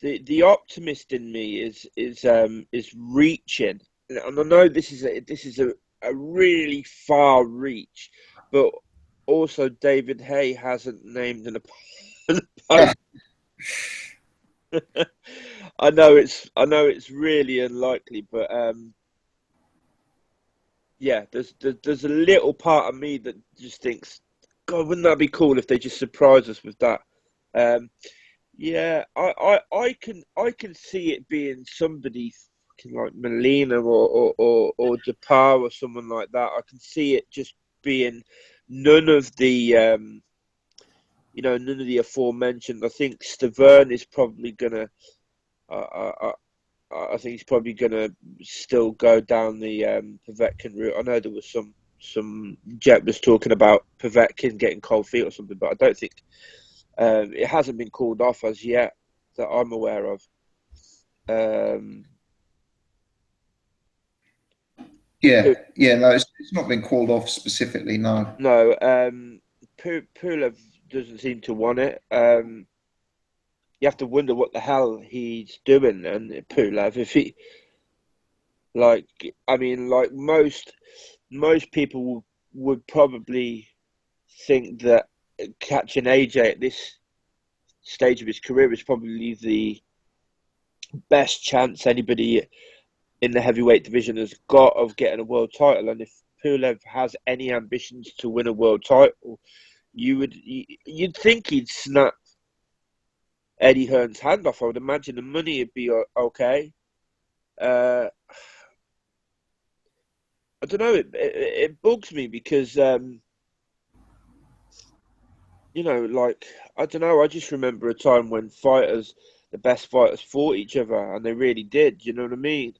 Speaker 3: The optimist in me is reaching, and I know this is a really far reach, but also David Hay hasn't named an opponent. I know it's really unlikely, but yeah, there's a little part of me that just thinks, God, wouldn't that be cool if they just surprise us with that? Yeah, I can see it being somebody like Molina or Depar or someone like that. I can see it just being none of the none of the aforementioned. I think Stavern is probably gonna. I think he's probably gonna still go down the Povetkin route. I know there was some Jet was talking about Povetkin getting cold feet or something, but I don't think. It hasn't been called off as yet that I'm aware of.
Speaker 1: No, it's not been called off specifically. No.
Speaker 3: Pulev doesn't seem to want it. You have to wonder what the hell he's doing, and Pulev, if he, most people would probably think that catching AJ at this stage of his career is probably the best chance anybody in the heavyweight division has got of getting a world title. And if Pulev has any ambitions to win a world title, you'd think he'd snap Eddie Hearn's hand off. I would imagine the money would be okay. I don't know. It bugs me because I don't know. I just remember a time when the best fighters fought each other, and they really did. You know what I mean?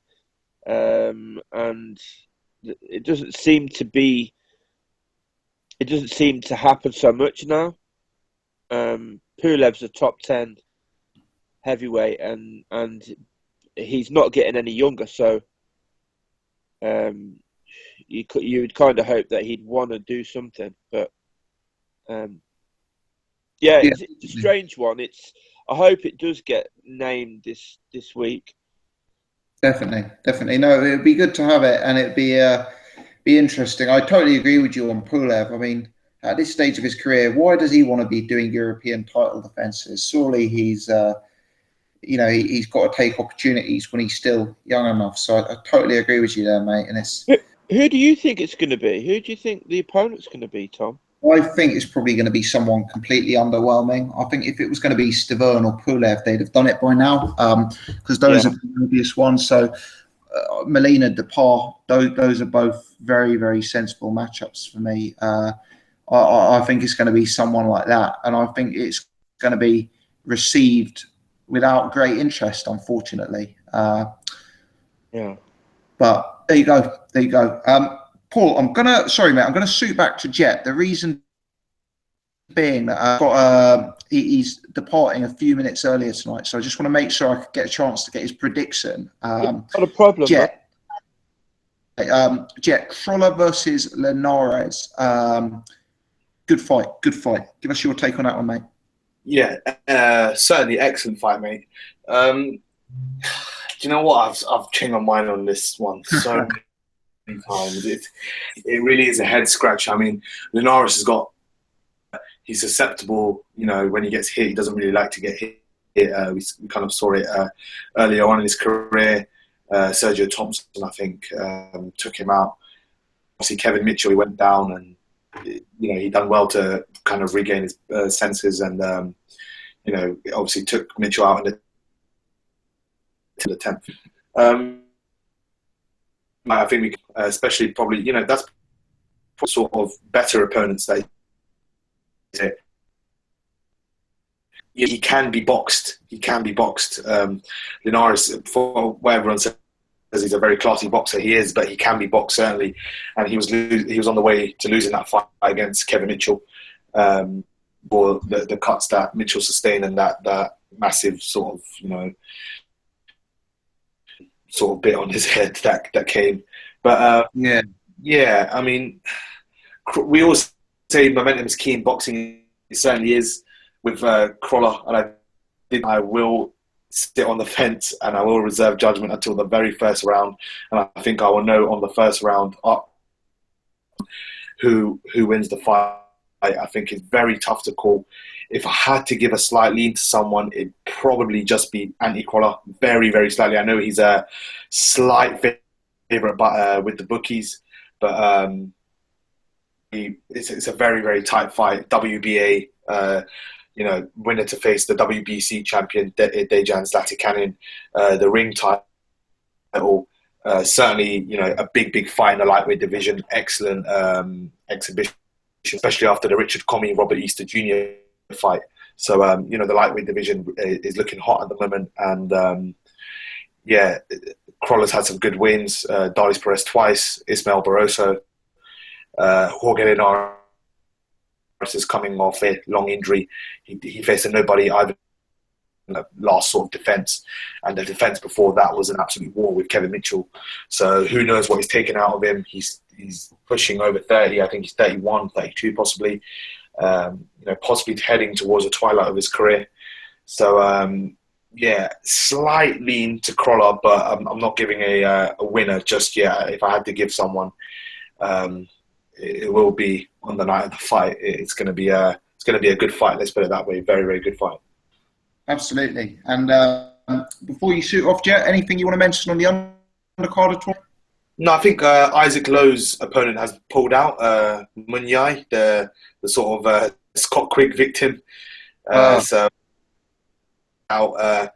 Speaker 3: And it doesn't seem to happen so much now. Pulev's a top 10 heavyweight, and he's not getting any younger. So you'd kind of hope that he'd want to do something, but. Yeah, it's a strange one. I hope it does get named this week.
Speaker 1: Definitely. No, it'd be good to have it, and it'd be interesting. I totally agree with you on Pulev. I mean, at this stage of his career, why does he want to be doing European title defenses? Surely he's got to take opportunities when he's still young enough. So I totally agree with you there, mate. And
Speaker 3: who do you think it's going to be? Who do you think the opponent's going to be, Tom?
Speaker 1: I think it's probably going to be someone completely underwhelming. I think if it was going to be Stavern or Pulev, they'd have done it by now, because those are the obvious ones. So Molina, Depar, those are both very, very sensible matchups for me. I think it's going to be someone like that, and I think it's going to be received without great interest, unfortunately. But there you go. Paul, I'm gonna shoot back to Jet. The reason being that I've got he's departing a few minutes earlier tonight, so I just want to make sure I get a chance to get his prediction.
Speaker 3: Not a problem,
Speaker 1: Jet. Jet, Crolla versus Linares. Good fight. Give us your take on that one, mate.
Speaker 2: Yeah, certainly excellent fight, mate. Do you know what? I've changed my mind on this one so many times. It really is a head scratch. I mean, Linares he's susceptible. When he gets hit, he doesn't really like to get hit. We kind of saw it earlier on in his career. Sergio Thompson, I think, took him out. Obviously, Kevin Mitchell, he went down, and he done well to kind of regain his senses, and obviously took Mitchell out in the the 10th. I think we, especially probably, that's sort of better opponents that he can be boxed. Linares, for what everyone says, he's a very classy boxer. He is, but he can be boxed certainly. And he was on the way to losing that fight against Kevin Mitchell for the cuts that Mitchell sustained and that massive sort of sort of bit on his head that came. But yeah. I mean, we always say momentum is key in boxing. It certainly is with Crolla, and I will sit on the fence and I will reserve judgment until the very first round. And I think I will know on the first round who wins the fight. I think it's very tough to call. If I had to give a slight lean to someone, it'd probably just be Crolla, very, very slightly. I know he's a slight favourite with the bookies, but it's a very, very tight fight. WBA, winner to face the WBC champion Dejan Zlatikanin, the ring title. Certainly, a big fight in the lightweight division. Excellent exhibition, especially after the Richard Comey, Robert Easter Jr. fight. So, the lightweight division is looking hot at the moment. And, Crolla's had some good wins. Dalis Perez twice, Ismael Barroso. Jorge Linares is coming off a long injury. He faced a nobody either in the last sort of defence. And the defence before that was an absolute war with Kevin Mitchell. So who knows what he's taken out of him. He's pushing over 30. I think he's 31, 32 possibly. Possibly heading towards the twilight of his career. So, slight lean to Crolla, but I'm not giving a winner just yet. If I had to give someone, it will be on the night of the fight. It's going to be a good fight. Let's put it that way. Very, very good fight.
Speaker 1: Absolutely. And before you shoot off, Jet, anything you want to mention on the undercard at all?
Speaker 2: No, I think Isaac Lowe's opponent has pulled out. Munyai, the sort of Scott Quigg victim. So out.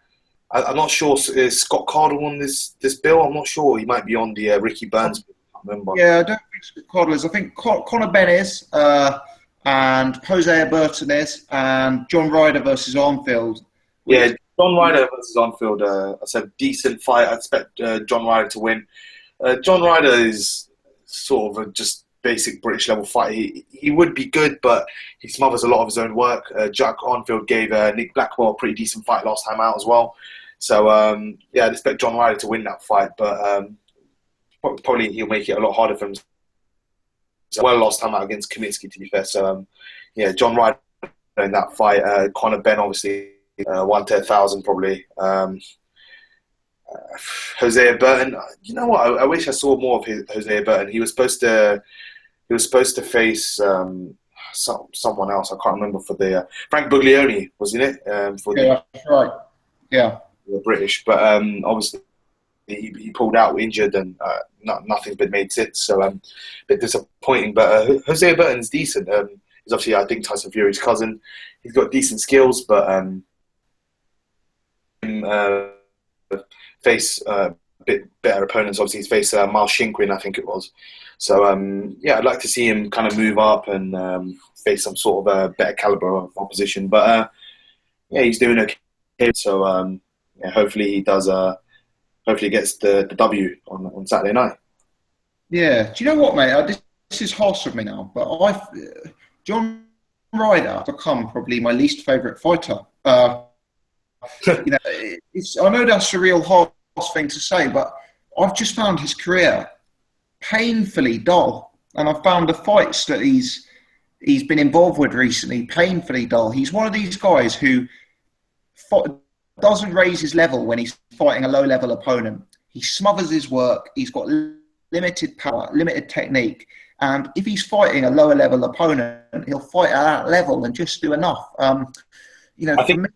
Speaker 2: I'm not sure. Is Scott Cardle on this bill? I'm not sure. He might be on the Ricky Burns bill. I can't remember.
Speaker 1: Yeah, I don't think Scott Cardle is. I think Conor Benn is, and Jose Burton is, and John Ryder versus Armfield.
Speaker 2: Yeah, John Ryder versus Armfield. I said decent fight. I expect John Ryder to win. John Ryder is sort of a just basic British level fighter. He would be good, but he smothers a lot of his own work. Jack Armfield gave Nick Blackwell a pretty decent fight last time out as well. So, I'd expect John Ryder to win that fight, but probably he'll make it a lot harder for him. Well, last time out against Kaminsky, to be fair. So, John Ryder in that fight. Conor Benn, obviously, 1 to 1,000 probably. Jose Burton, you know what? I wish I saw more of Jose Burton. He was supposed to face someone else. I can't remember for the Frank Buglioni, wasn't it?
Speaker 1: That's right. Yeah,
Speaker 2: the British, but obviously he pulled out injured and nothing's been made since. So a bit disappointing. But Jose Burton's decent. He's obviously, I think, Tyson Fury's cousin. He's got decent skills, but face a bit better opponents. Obviously, he's faced Miles Shinkwin, I think it was. So, I'd like to see him kind of move up and face some sort of better caliber of opposition. But, he's doing okay. So, hopefully he does. Hopefully he gets the W on Saturday night. Yeah.
Speaker 1: Do you know what, mate? This is harsh of me now, but John Ryder become probably my least favourite fighter. I know that's a real hard thing to say, but I've just found his career painfully dull, and I've found the fights that he's been involved with recently painfully dull. He's one of these guys who doesn't raise his level when he's fighting a low-level opponent. He smothers his work. He's got limited power, limited technique, and if he's fighting a lower-level opponent, he'll fight at that level and just do enough. I
Speaker 2: think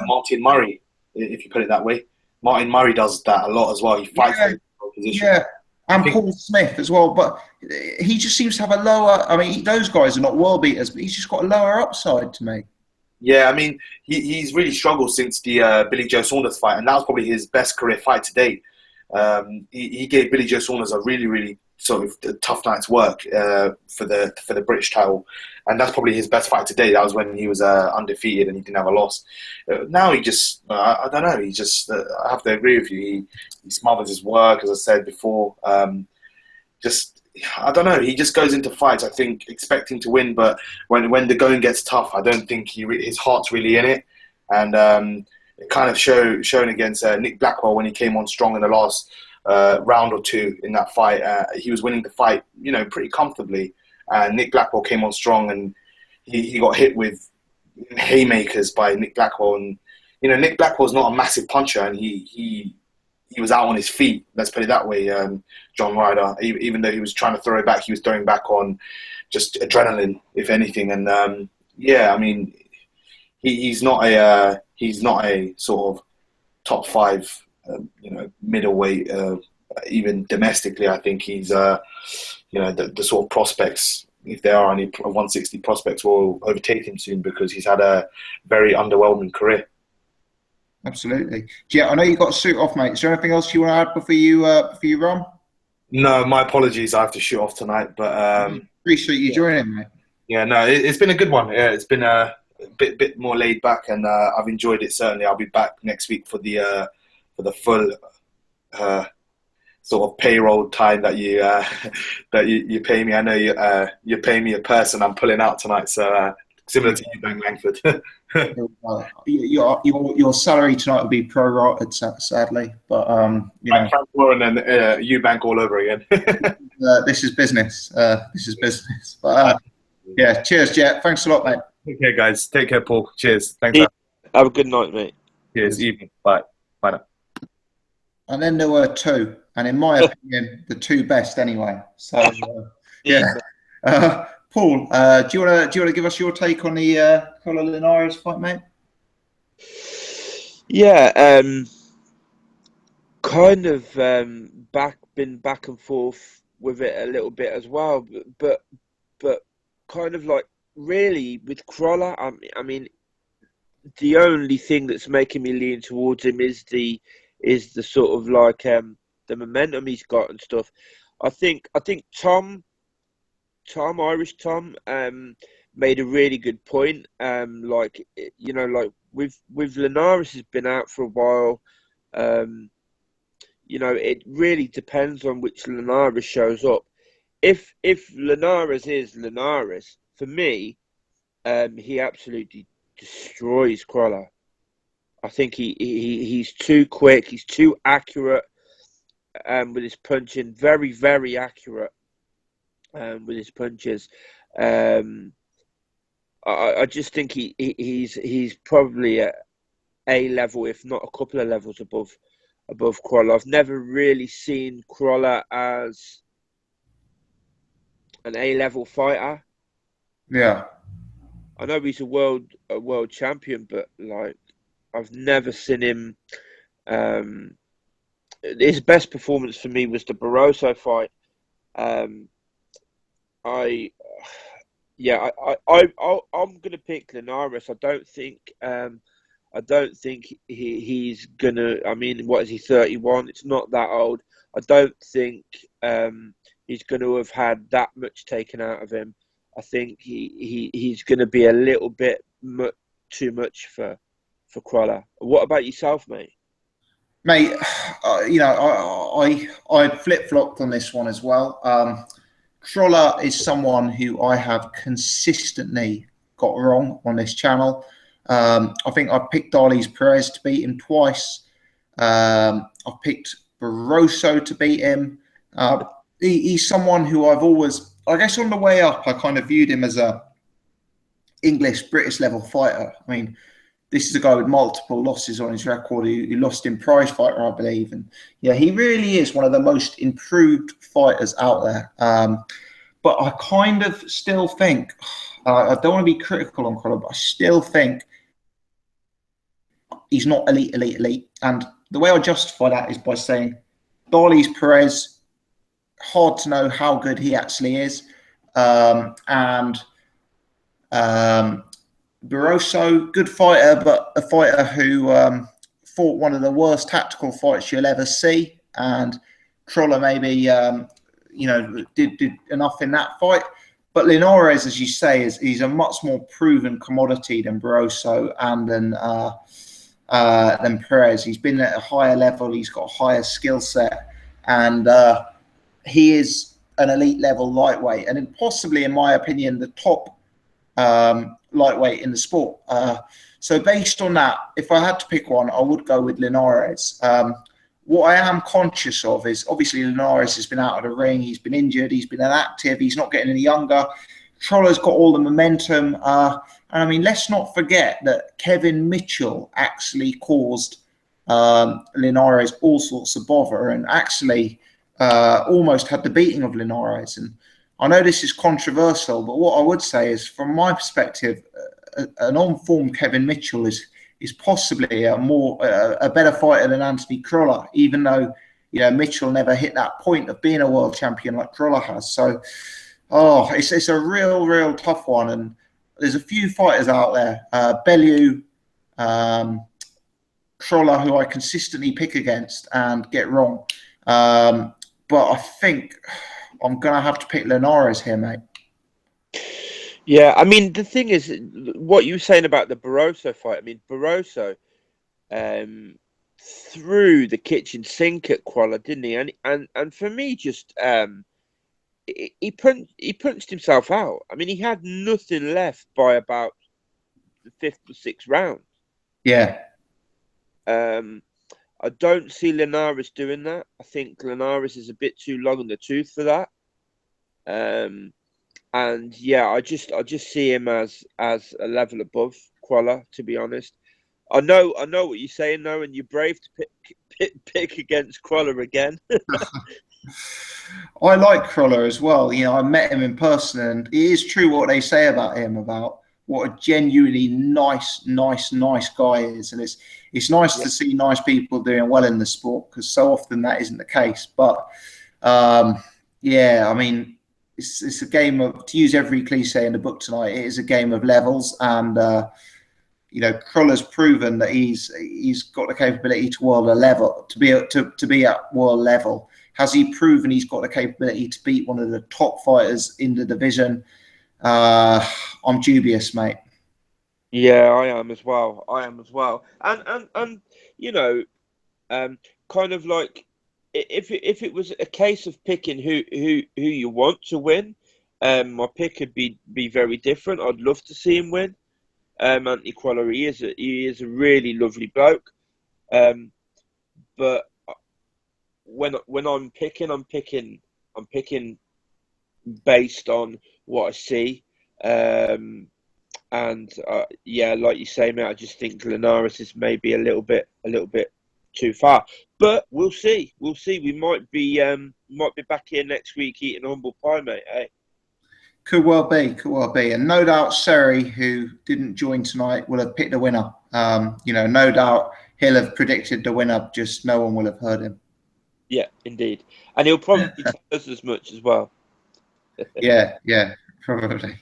Speaker 2: Martin Murray, if you put it that way. Martin Murray does that a lot as well. He fights for the position.
Speaker 1: Yeah, and Paul Smith as well. But he just seems to have a lower... I mean, those guys are not world beaters, but he's just got a lower upside to me.
Speaker 2: Yeah, I mean, he's really struggled since the Billy Joe Saunders fight, and that was probably his best career fight to date. He gave Billy Joe Saunders a really, really sort of tough night's work for the British title, and that's probably his best fight to date. That was when he was undefeated and he didn't have a loss. Now he just, I don't know, he just, I have to agree with you. He smothers his work, as I said before. I don't know. He just goes into fights, I think, expecting to win, but when the going gets tough, I don't think his heart's really in it. And it kind of shown against Nick Blackwell when he came on strong in the last round or two in that fight. He was winning the fight, pretty comfortably. And Nick Blackwell came on strong, and he got hit with haymakers by Nick Blackwell. And Nick Blackwell's not a massive puncher, and he was out on his feet. Let's put it that way. John Ryder, even though he was trying to throw it back, he was throwing back on just adrenaline, if anything. And yeah, I mean, he's not a sort of top five, middleweight. Even domestically, I think he's the sort of prospects, if there are any 160 prospects, will overtake him soon because he's had a very underwhelming career.
Speaker 1: Absolutely. Yeah, I know you got a suit off, mate. Is there anything else you want to add before you run?
Speaker 2: No, my apologies. I have to shoot off tonight, but
Speaker 1: appreciate you joining, mate.
Speaker 2: Yeah, no, it's been a good one. Yeah, it's been a bit more laid back, and I've enjoyed it. Certainly, I'll be back next week for the full sort of payroll time that you pay me. I know you pay me a person. I'm pulling out tonight, so similar to Eubank Langford.
Speaker 1: Your salary tonight will be prorated, sadly, but
Speaker 2: Frank Warren and Eubank all over again.
Speaker 1: This is business. This is business. But yeah, cheers, Jet. Thanks a lot, mate.
Speaker 2: Take care, guys. Take care, Paul. Cheers. Thanks.
Speaker 3: Have a good night, mate.
Speaker 2: Cheers. Evening. Bye. Bye now.
Speaker 1: And then there were two, and in my opinion, the two best anyway. So yeah. Paul, do you want to give us your take on the Crolla Linares fight, mate?
Speaker 3: Yeah, kind of been back and forth with it a little bit as well, but kind of like really with Crolla, I mean, the only thing that's making me lean towards him is the sort of like the momentum he's got and stuff. I think Irish Tom, made a really good point. Like with Linares has been out for a while. It really depends on which Linares shows up. If Linares is Linares, for me, he absolutely destroys Crolla. I think he's too quick. He's too accurate with his punching. Very, very accurate. With his punches, I just think he's probably at A level, if not a couple of levels above Crolla. I've never really seen Crolla as an A level fighter.
Speaker 1: Yeah,
Speaker 3: I know he's a world champion, but like I've never seen him. His best performance for me was the Barroso fight. I'm gonna pick Linares. I don't think he's gonna. I mean, what is he? 31. It's not that old. I don't think he's gonna have had that much taken out of him. I think he's gonna be a little bit too much for Crolla. What about yourself, mate?
Speaker 1: Mate, I flip-flopped on this one as well. Crolla is someone who I have consistently got wrong on this channel. I think I picked Darley's Perez to beat him twice. I've picked Barroso to beat him. He's someone who I've always, I guess on the way up, I kind of viewed him as a English, British level fighter. I mean, this is a guy with multiple losses on his record. He lost in prize fighter, I believe. And yeah, he really is one of the most improved fighters out there. But I kind of still think, I don't want to be critical on Crolla, but I still think he's not elite. And the way I justify that is by saying Darley's Perez, hard to know how good he actually is. Barroso, good fighter, but a fighter who fought one of the worst tactical fights you'll ever see. And Crolla maybe, did enough in that fight. But Linares, as you say, he's a much more proven commodity than Barroso and than Perez. He's been at a higher level. He's got a higher skill set, and he is an elite level lightweight, and possibly, in my opinion, the top lightweight in the sport. So based on that, if I had to pick one, I would go with Linares. What I am conscious of is obviously Linares has been out of the ring. He's been injured. He's been inactive. He's not getting any younger. Crolla's got all the momentum. And I mean, let's not forget that Kevin Mitchell actually caused Linares all sorts of bother and actually almost had the beating of Linares. And I know this is controversial, but what I would say is, from my perspective, an on-form Kevin Mitchell is possibly a better fighter than Anthony Crolla, even though Mitchell never hit that point of being a world champion like Crolla has. So, it's a real tough one, and there's a few fighters out there, Bellew, Crolla, who I consistently pick against and get wrong. But I think I'm gonna have to pick Linares here, mate.
Speaker 3: Yeah, I mean, the thing is, what you were saying about the Barroso fight, I mean, Barroso threw the kitchen sink at Crolla, didn't he? And for me, just he punched himself out. I mean, he had nothing left by about the 5th or 6th round.
Speaker 1: Yeah.
Speaker 3: I don't see Linares doing that. I think Linares is a bit too long in the tooth for that. And yeah, I just see him as a level above Crolla, to be honest. I know what you're saying though, and you're brave to pick against Crolla again.
Speaker 1: I like Crolla as well. I met him in person, and it is true what they say about him, about what a genuinely nice guy he is. And it's nice to see nice people doing well in the sport, because so often that isn't the case. But I mean, it's a game of, to use every cliche in the book tonight, it is a game of levels. And Crolla's proven that he's got the capability to be at world level. Has he proven he's got the capability to beat one of the top fighters in the division? I'm dubious, mate.
Speaker 3: Yeah, I am as well. And kind of like, if it was a case of picking who you want to win, my pick could be very different. I'd love to see him win. Anthony Crolla, he is a really lovely bloke. But when I'm picking based on what I see. Like you say, mate, I just think Linares is maybe a little bit too far. But we'll see. We might be back here next week eating humble pie, mate. Eh?
Speaker 1: Could well be. And no doubt Seri, who didn't join tonight, will have picked the winner. No doubt he'll have predicted the winner, just no one will have heard him.
Speaker 3: Yeah, indeed. And he'll probably tell us as much as well.
Speaker 1: Yeah, probably.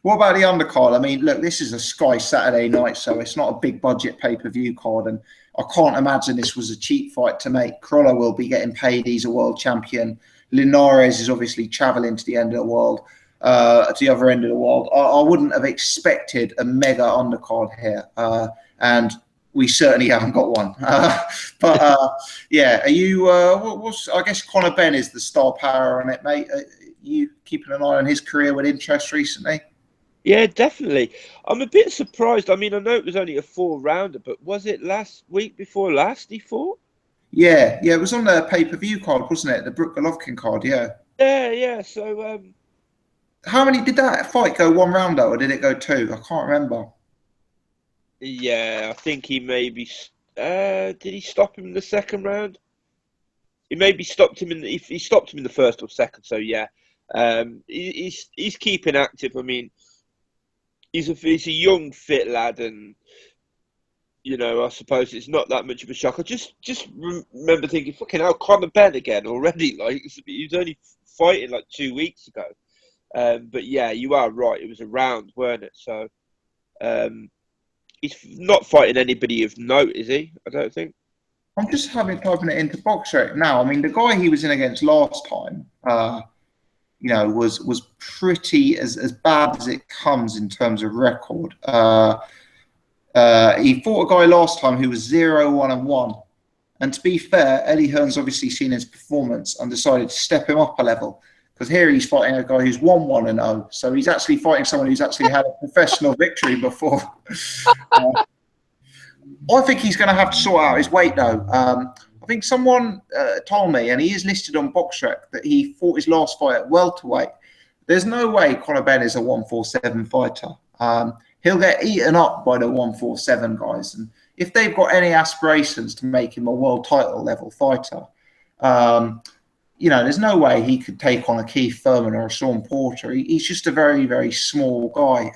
Speaker 1: What about the undercard? I mean, look, this is a Sky Saturday night, so it's not a big budget pay-per-view card, and I can't imagine this was a cheap fight to make. Crolla will be getting paid. He's a world champion. Linares is obviously traveling to the end of the world, to the other end of the world. I wouldn't have expected a mega undercard here, and we certainly haven't got one. Are you? I guess Conor Benn is the star power on it, mate. You keeping an eye on his career with interest recently?
Speaker 3: Yeah, definitely. I'm a bit surprised. I mean, I know it was only a 4-rounder, but was it last week before last he fought?
Speaker 1: Yeah, it was on the pay-per-view card, wasn't it? The Brook Golovkin card, yeah.
Speaker 3: Yeah. So,
Speaker 1: how many did that fight go 1 round or did it go 2? I can't remember.
Speaker 3: Yeah, I think he maybe. Did he stop him in the 2nd round? He maybe stopped him he stopped him in the 1st or 2nd. So yeah, he's keeping active. I mean, he's a young, fit lad, and I suppose it's not that much of a shock. I just remember thinking, fucking hell, Conor Benn again already. Like, he was only fighting like 2 weeks ago. But yeah, you are right. It was a round, weren't it? So He's not fighting anybody of note, is he? I don't think.
Speaker 1: I'm just typing it into BoxRec now. I mean, the guy he was in against last time, was pretty as bad as it comes in terms of record. He fought a guy last time who was 0-1-1. And to be fair, Eddie Hearn's obviously seen his performance and decided to step him up a level. Because here he's fighting a guy who's 1-1-0. So he's actually fighting someone who's actually had a professional victory before. I think he's going to have to sort out his weight, though. I think someone told me, and he is listed on BoxRec, that he fought his last fight at welterweight. There's no way Conor Benn is a 147 fighter. He'll get eaten up by the 147 guys. And if they've got any aspirations to make him a world title level fighter, there's no way he could take on a Keith Thurman or a Sean Porter. He's just a very, very small guy.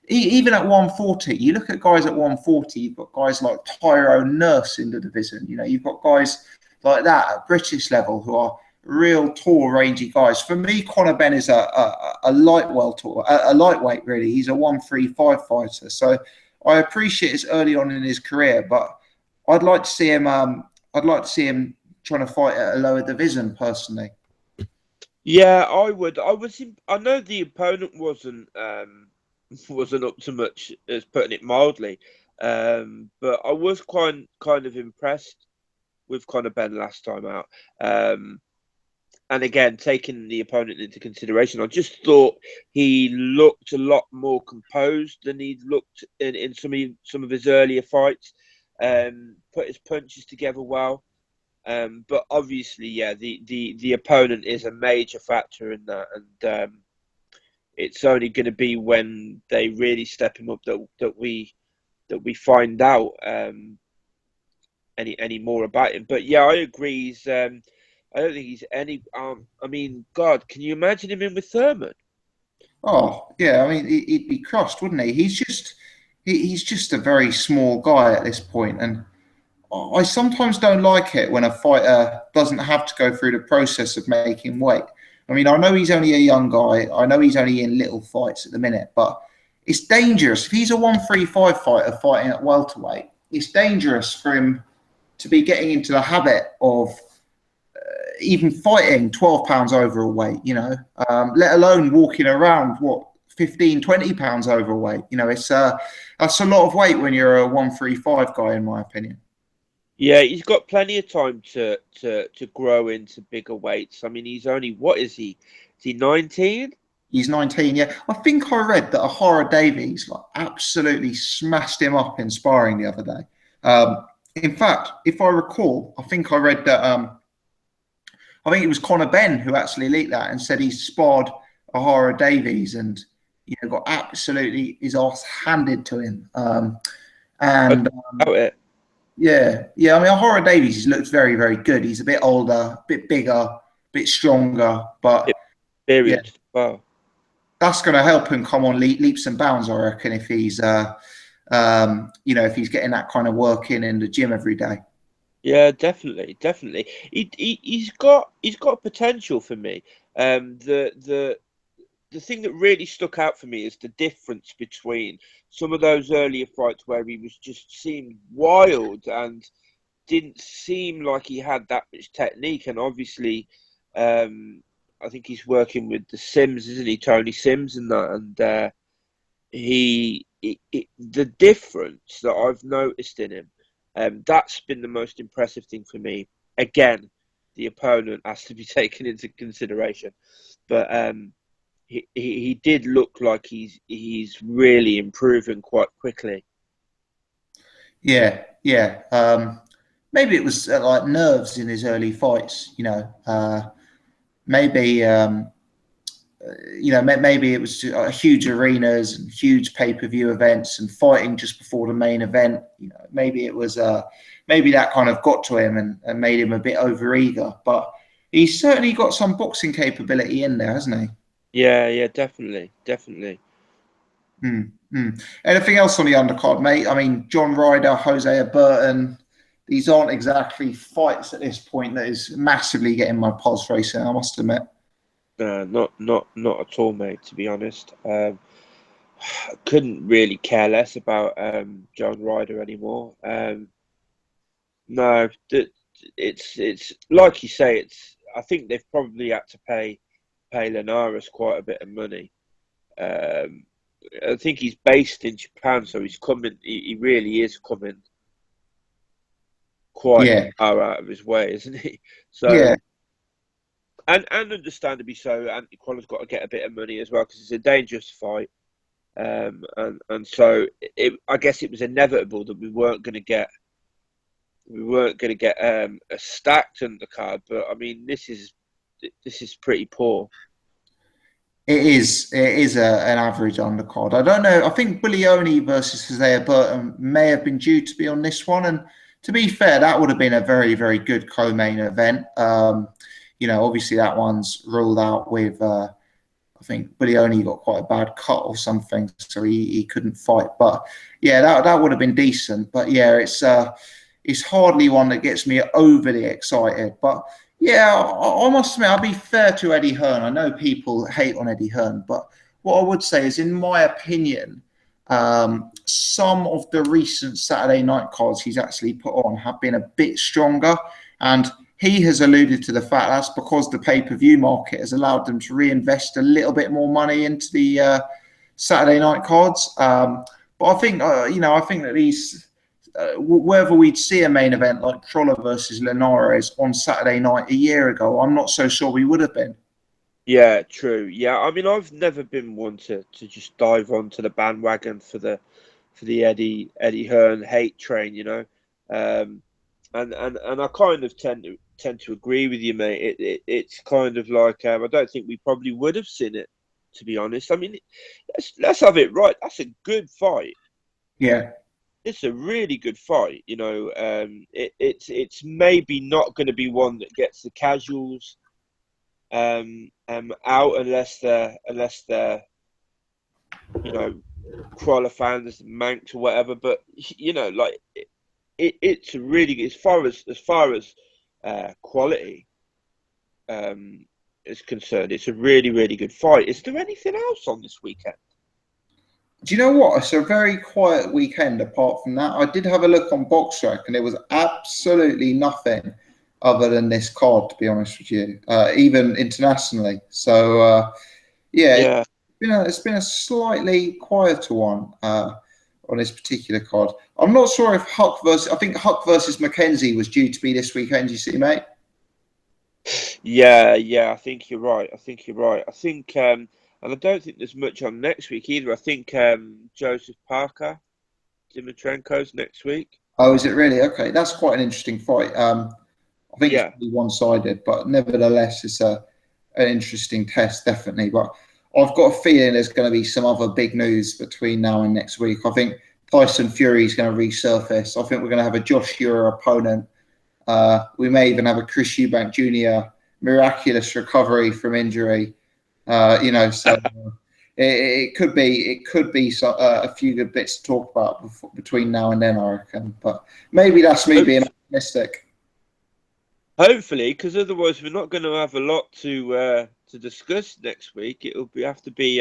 Speaker 1: Even at 140, you look at guys at 140, you've got guys like Tyrone Nurse in the division. You've got guys like that at British level who are real tall, rangy guys. For me, Conor Benn is a lightweight, really. He's a 135 fighter. So I appreciate it's early on in his career, but I'd like to see him. I'd like to see him trying to fight at a lower division, personally.
Speaker 3: Yeah, I would. I know the opponent wasn't up to much, as putting it mildly, but I was kind of impressed with Conor Benn last time out. And again, taking the opponent into consideration, I just thought he looked a lot more composed than he'd looked in some of his earlier fights. Put his punches together well. But obviously, yeah, the opponent is a major factor in that, and it's only going to be when they really step him up that we find out any more about him. But yeah, I agree. I don't think he's any. I mean, God, can you imagine him in with Thurman?
Speaker 1: Oh yeah, I mean, he'd be crushed, wouldn't he? He's just a very small guy at this point, and I sometimes don't like it when a fighter doesn't have to go through the process of making weight. I mean, I know he's only a young guy. I know he's only in little fights at the minute, but it's dangerous. If he's a 135 fighter fighting at welterweight, it's dangerous for him to be getting into the habit of even fighting 12 pounds overweight, let alone walking around, 15, 20 pounds overweight. That's a lot of weight when you're a 135 guy, in my opinion.
Speaker 3: Yeah, he's got plenty of time to grow into bigger weights. I mean, he's only, what is he? Is he 19?
Speaker 1: He's 19, yeah. I think I read that Ahara Davies absolutely smashed him up in sparring the other day. In fact, if I recall, I think I read that I think it was Conor Benn who actually leaked that and said he sparred Ahara Davies and got absolutely his ass handed to him. Yeah. I mean, Ahara Davies looks very, very good. He's a bit older, a bit bigger, a bit stronger, but
Speaker 3: experienced. Yeah. Wow.
Speaker 1: That's going to help him come on leaps and bounds, I reckon, if he's if he's getting that kind of work in the gym every day.
Speaker 3: Yeah, definitely. He's got potential for me. The thing that really stuck out for me is the difference between some of those earlier fights where he was just seemed wild and didn't seem like he had that much technique, and obviously, I think he's working with the Sims, isn't he, Tony Sims, and that, and the difference that I've noticed in him. That's been the most impressive thing for me. Again, the opponent has to be taken into consideration, but he did look like he's really improving quite quickly.
Speaker 1: Yeah. Maybe it was like nerves in his early fights. Maybe maybe it was huge arenas and huge pay-per-view events and fighting just before the main event. Maybe it was maybe that kind of got to him and made him a bit overeager. But he's certainly got some boxing capability in there, hasn't he?
Speaker 3: Yeah, definitely.
Speaker 1: Anything else on the undercard, mate? I mean, John Ryder, Hosea Burton. These aren't exactly fights at this point that is massively getting my pulse racing, I must admit.
Speaker 3: Not at all, mate, to be honest. couldn't really care less about John Ryder anymore. No, it's like you say. I think they've probably had to pay Linares quite a bit of money. I think he's based in Japan, so he's coming. He really is coming quite far out of his way, isn't he? So, and understandably so. Anthony Crolla's got to get a bit of money as well because it's a dangerous fight. And so I guess it was inevitable that we weren't going to get a stacked undercard. But I mean, this is pretty poor.
Speaker 1: It is an average undercard. I don't know. I think Buglioni versus Hosea Burton may have been due to be on this one. And to be fair, that would have been a very, very good co-main event. Obviously that one's ruled out with, I think Buglioni got quite a bad cut or something, so he couldn't fight. But yeah, that would have been decent. But yeah, it's hardly one that gets me overly excited. But yeah, I must admit, I'll be fair to Eddie Hearn. I know people hate on Eddie Hearn, but what I would say is, in my opinion, some of the recent Saturday night cards he's actually put on have been a bit stronger. And he has alluded to the fact that's because the pay-per-view market has allowed them to reinvest a little bit more money into the Saturday night cards. But I think, I think that these... whether we'd see a main event like Crolla versus Linares on Saturday night a year ago, I'm not so sure we would have been.
Speaker 3: Yeah, true. Yeah, I mean, I've never been one to just dive onto the bandwagon for the Eddie Hearn hate train, and I kind of tend to agree with you, mate. It's kind of like I don't think we probably would have seen it, to be honest. I mean, let's have it right. That's a good fight.
Speaker 1: Yeah.
Speaker 3: It's a really good fight, it's maybe not going to be one that gets the casuals out unless they're Crolla fans, Manx or whatever. But it's a really good, as far as quality is concerned. It's a really, really good fight. Is there anything else on this weekend?
Speaker 1: Do you know what? It's a very quiet weekend apart from that. I did have a look on BoxRec and there was absolutely nothing other than this card, to be honest with you, even internationally. So, it's been a slightly quieter one on this particular card. I'm not sure if Huck versus Mackenzie was due to be this weekend, you see, mate?
Speaker 3: Yeah, I think you're right. I think, and I don't think there's much on next week either. I think Joseph Parker, Dimitrenko's next week.
Speaker 1: Oh, is it really? Okay, that's quite an interesting fight. I think it's really one-sided, but nevertheless, it's an interesting test, definitely. But I've got a feeling there's going to be some other big news between now and next week. I think Tyson Fury is going to resurface. I think we're going to have a Josh Ure opponent. We may even have a Chris Eubank Jr. miraculous recovery from injury. So it could be a few good bits to talk about between now and then, I reckon. But maybe that's me being optimistic.
Speaker 3: Hopefully, because otherwise we're not going to have a lot to discuss next week. It'll have to be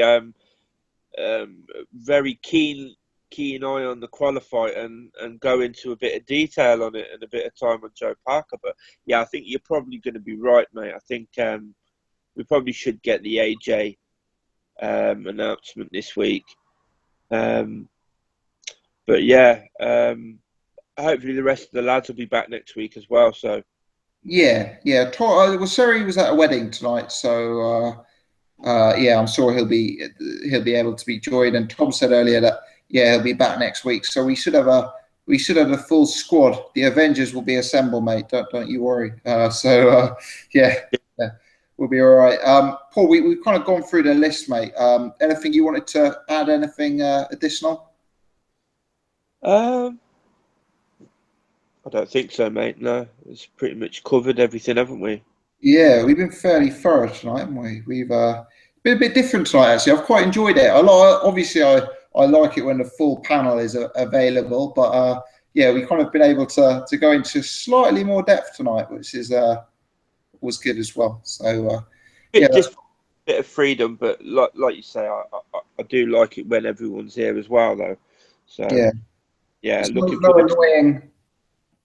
Speaker 3: very keen eye on the qualifier and go into a bit of detail on it and a bit of time on Joe Parker. But yeah, I think you're probably going to be right, mate. I think we probably should get the AJ announcement this week. But yeah, hopefully the rest of the lads will be back next week as well. So
Speaker 1: yeah. Well, Surrey was at a wedding tonight, so I'm sure he'll be able to be joined. And Tom said earlier that he'll be back next week. So we should have a full squad. The Avengers will be assembled, mate. Don't you worry. We'll be all right. Paul, we've kind of gone through the list, mate. Anything you wanted to add? Anything additional?
Speaker 3: I don't think so, mate. No, it's pretty much covered everything, haven't we?
Speaker 1: Yeah, we've been fairly thorough tonight, haven't we? We've been a bit different tonight, actually. I've quite enjoyed it. Obviously, I like it when the full panel is available, but we've kind of been able to go into slightly more depth tonight, which is was good as well. So
Speaker 3: just a bit of freedom, but like you say, I do like it when everyone's here as well, though. So
Speaker 1: Yeah.
Speaker 3: yeah,
Speaker 1: There's
Speaker 3: looking
Speaker 1: no
Speaker 3: forward.
Speaker 1: annoying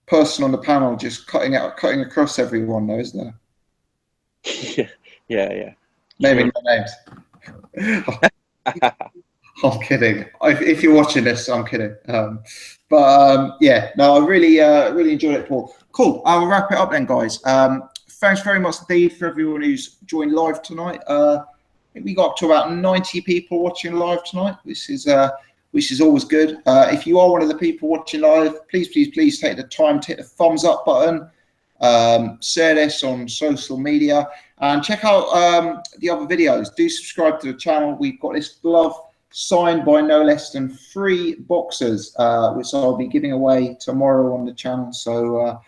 Speaker 1: person on the panel just cutting across everyone, though, is there?
Speaker 3: Yeah.
Speaker 1: Naming no names. I'm kidding. If you're watching this, I'm kidding. Yeah, no, I really enjoyed it, Paul. Cool. I'll wrap it up then, guys. Thanks very much indeed for everyone who's joined live tonight. I think we got up to about 90 people watching live tonight, which is always good. If you are one of the people watching live, please take the time to hit the thumbs up button, share this on social media, and check out the other videos. Do subscribe to the channel. We've got this glove signed by no less than 3 boxers, which I'll be giving away tomorrow on the channel. So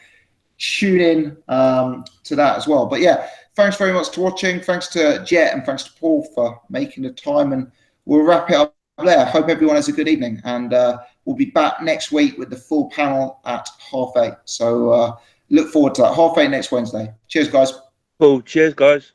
Speaker 1: tune in to that as well. But yeah, thanks very much for watching. Thanks to Jet and thanks to Paul for making the time. And we'll wrap it up there. Hope everyone has a good evening. And we'll be back next week with the full panel at 8:30. So look forward to that. 8:30 next Wednesday. Cheers, guys.
Speaker 3: Cool. Cheers, guys.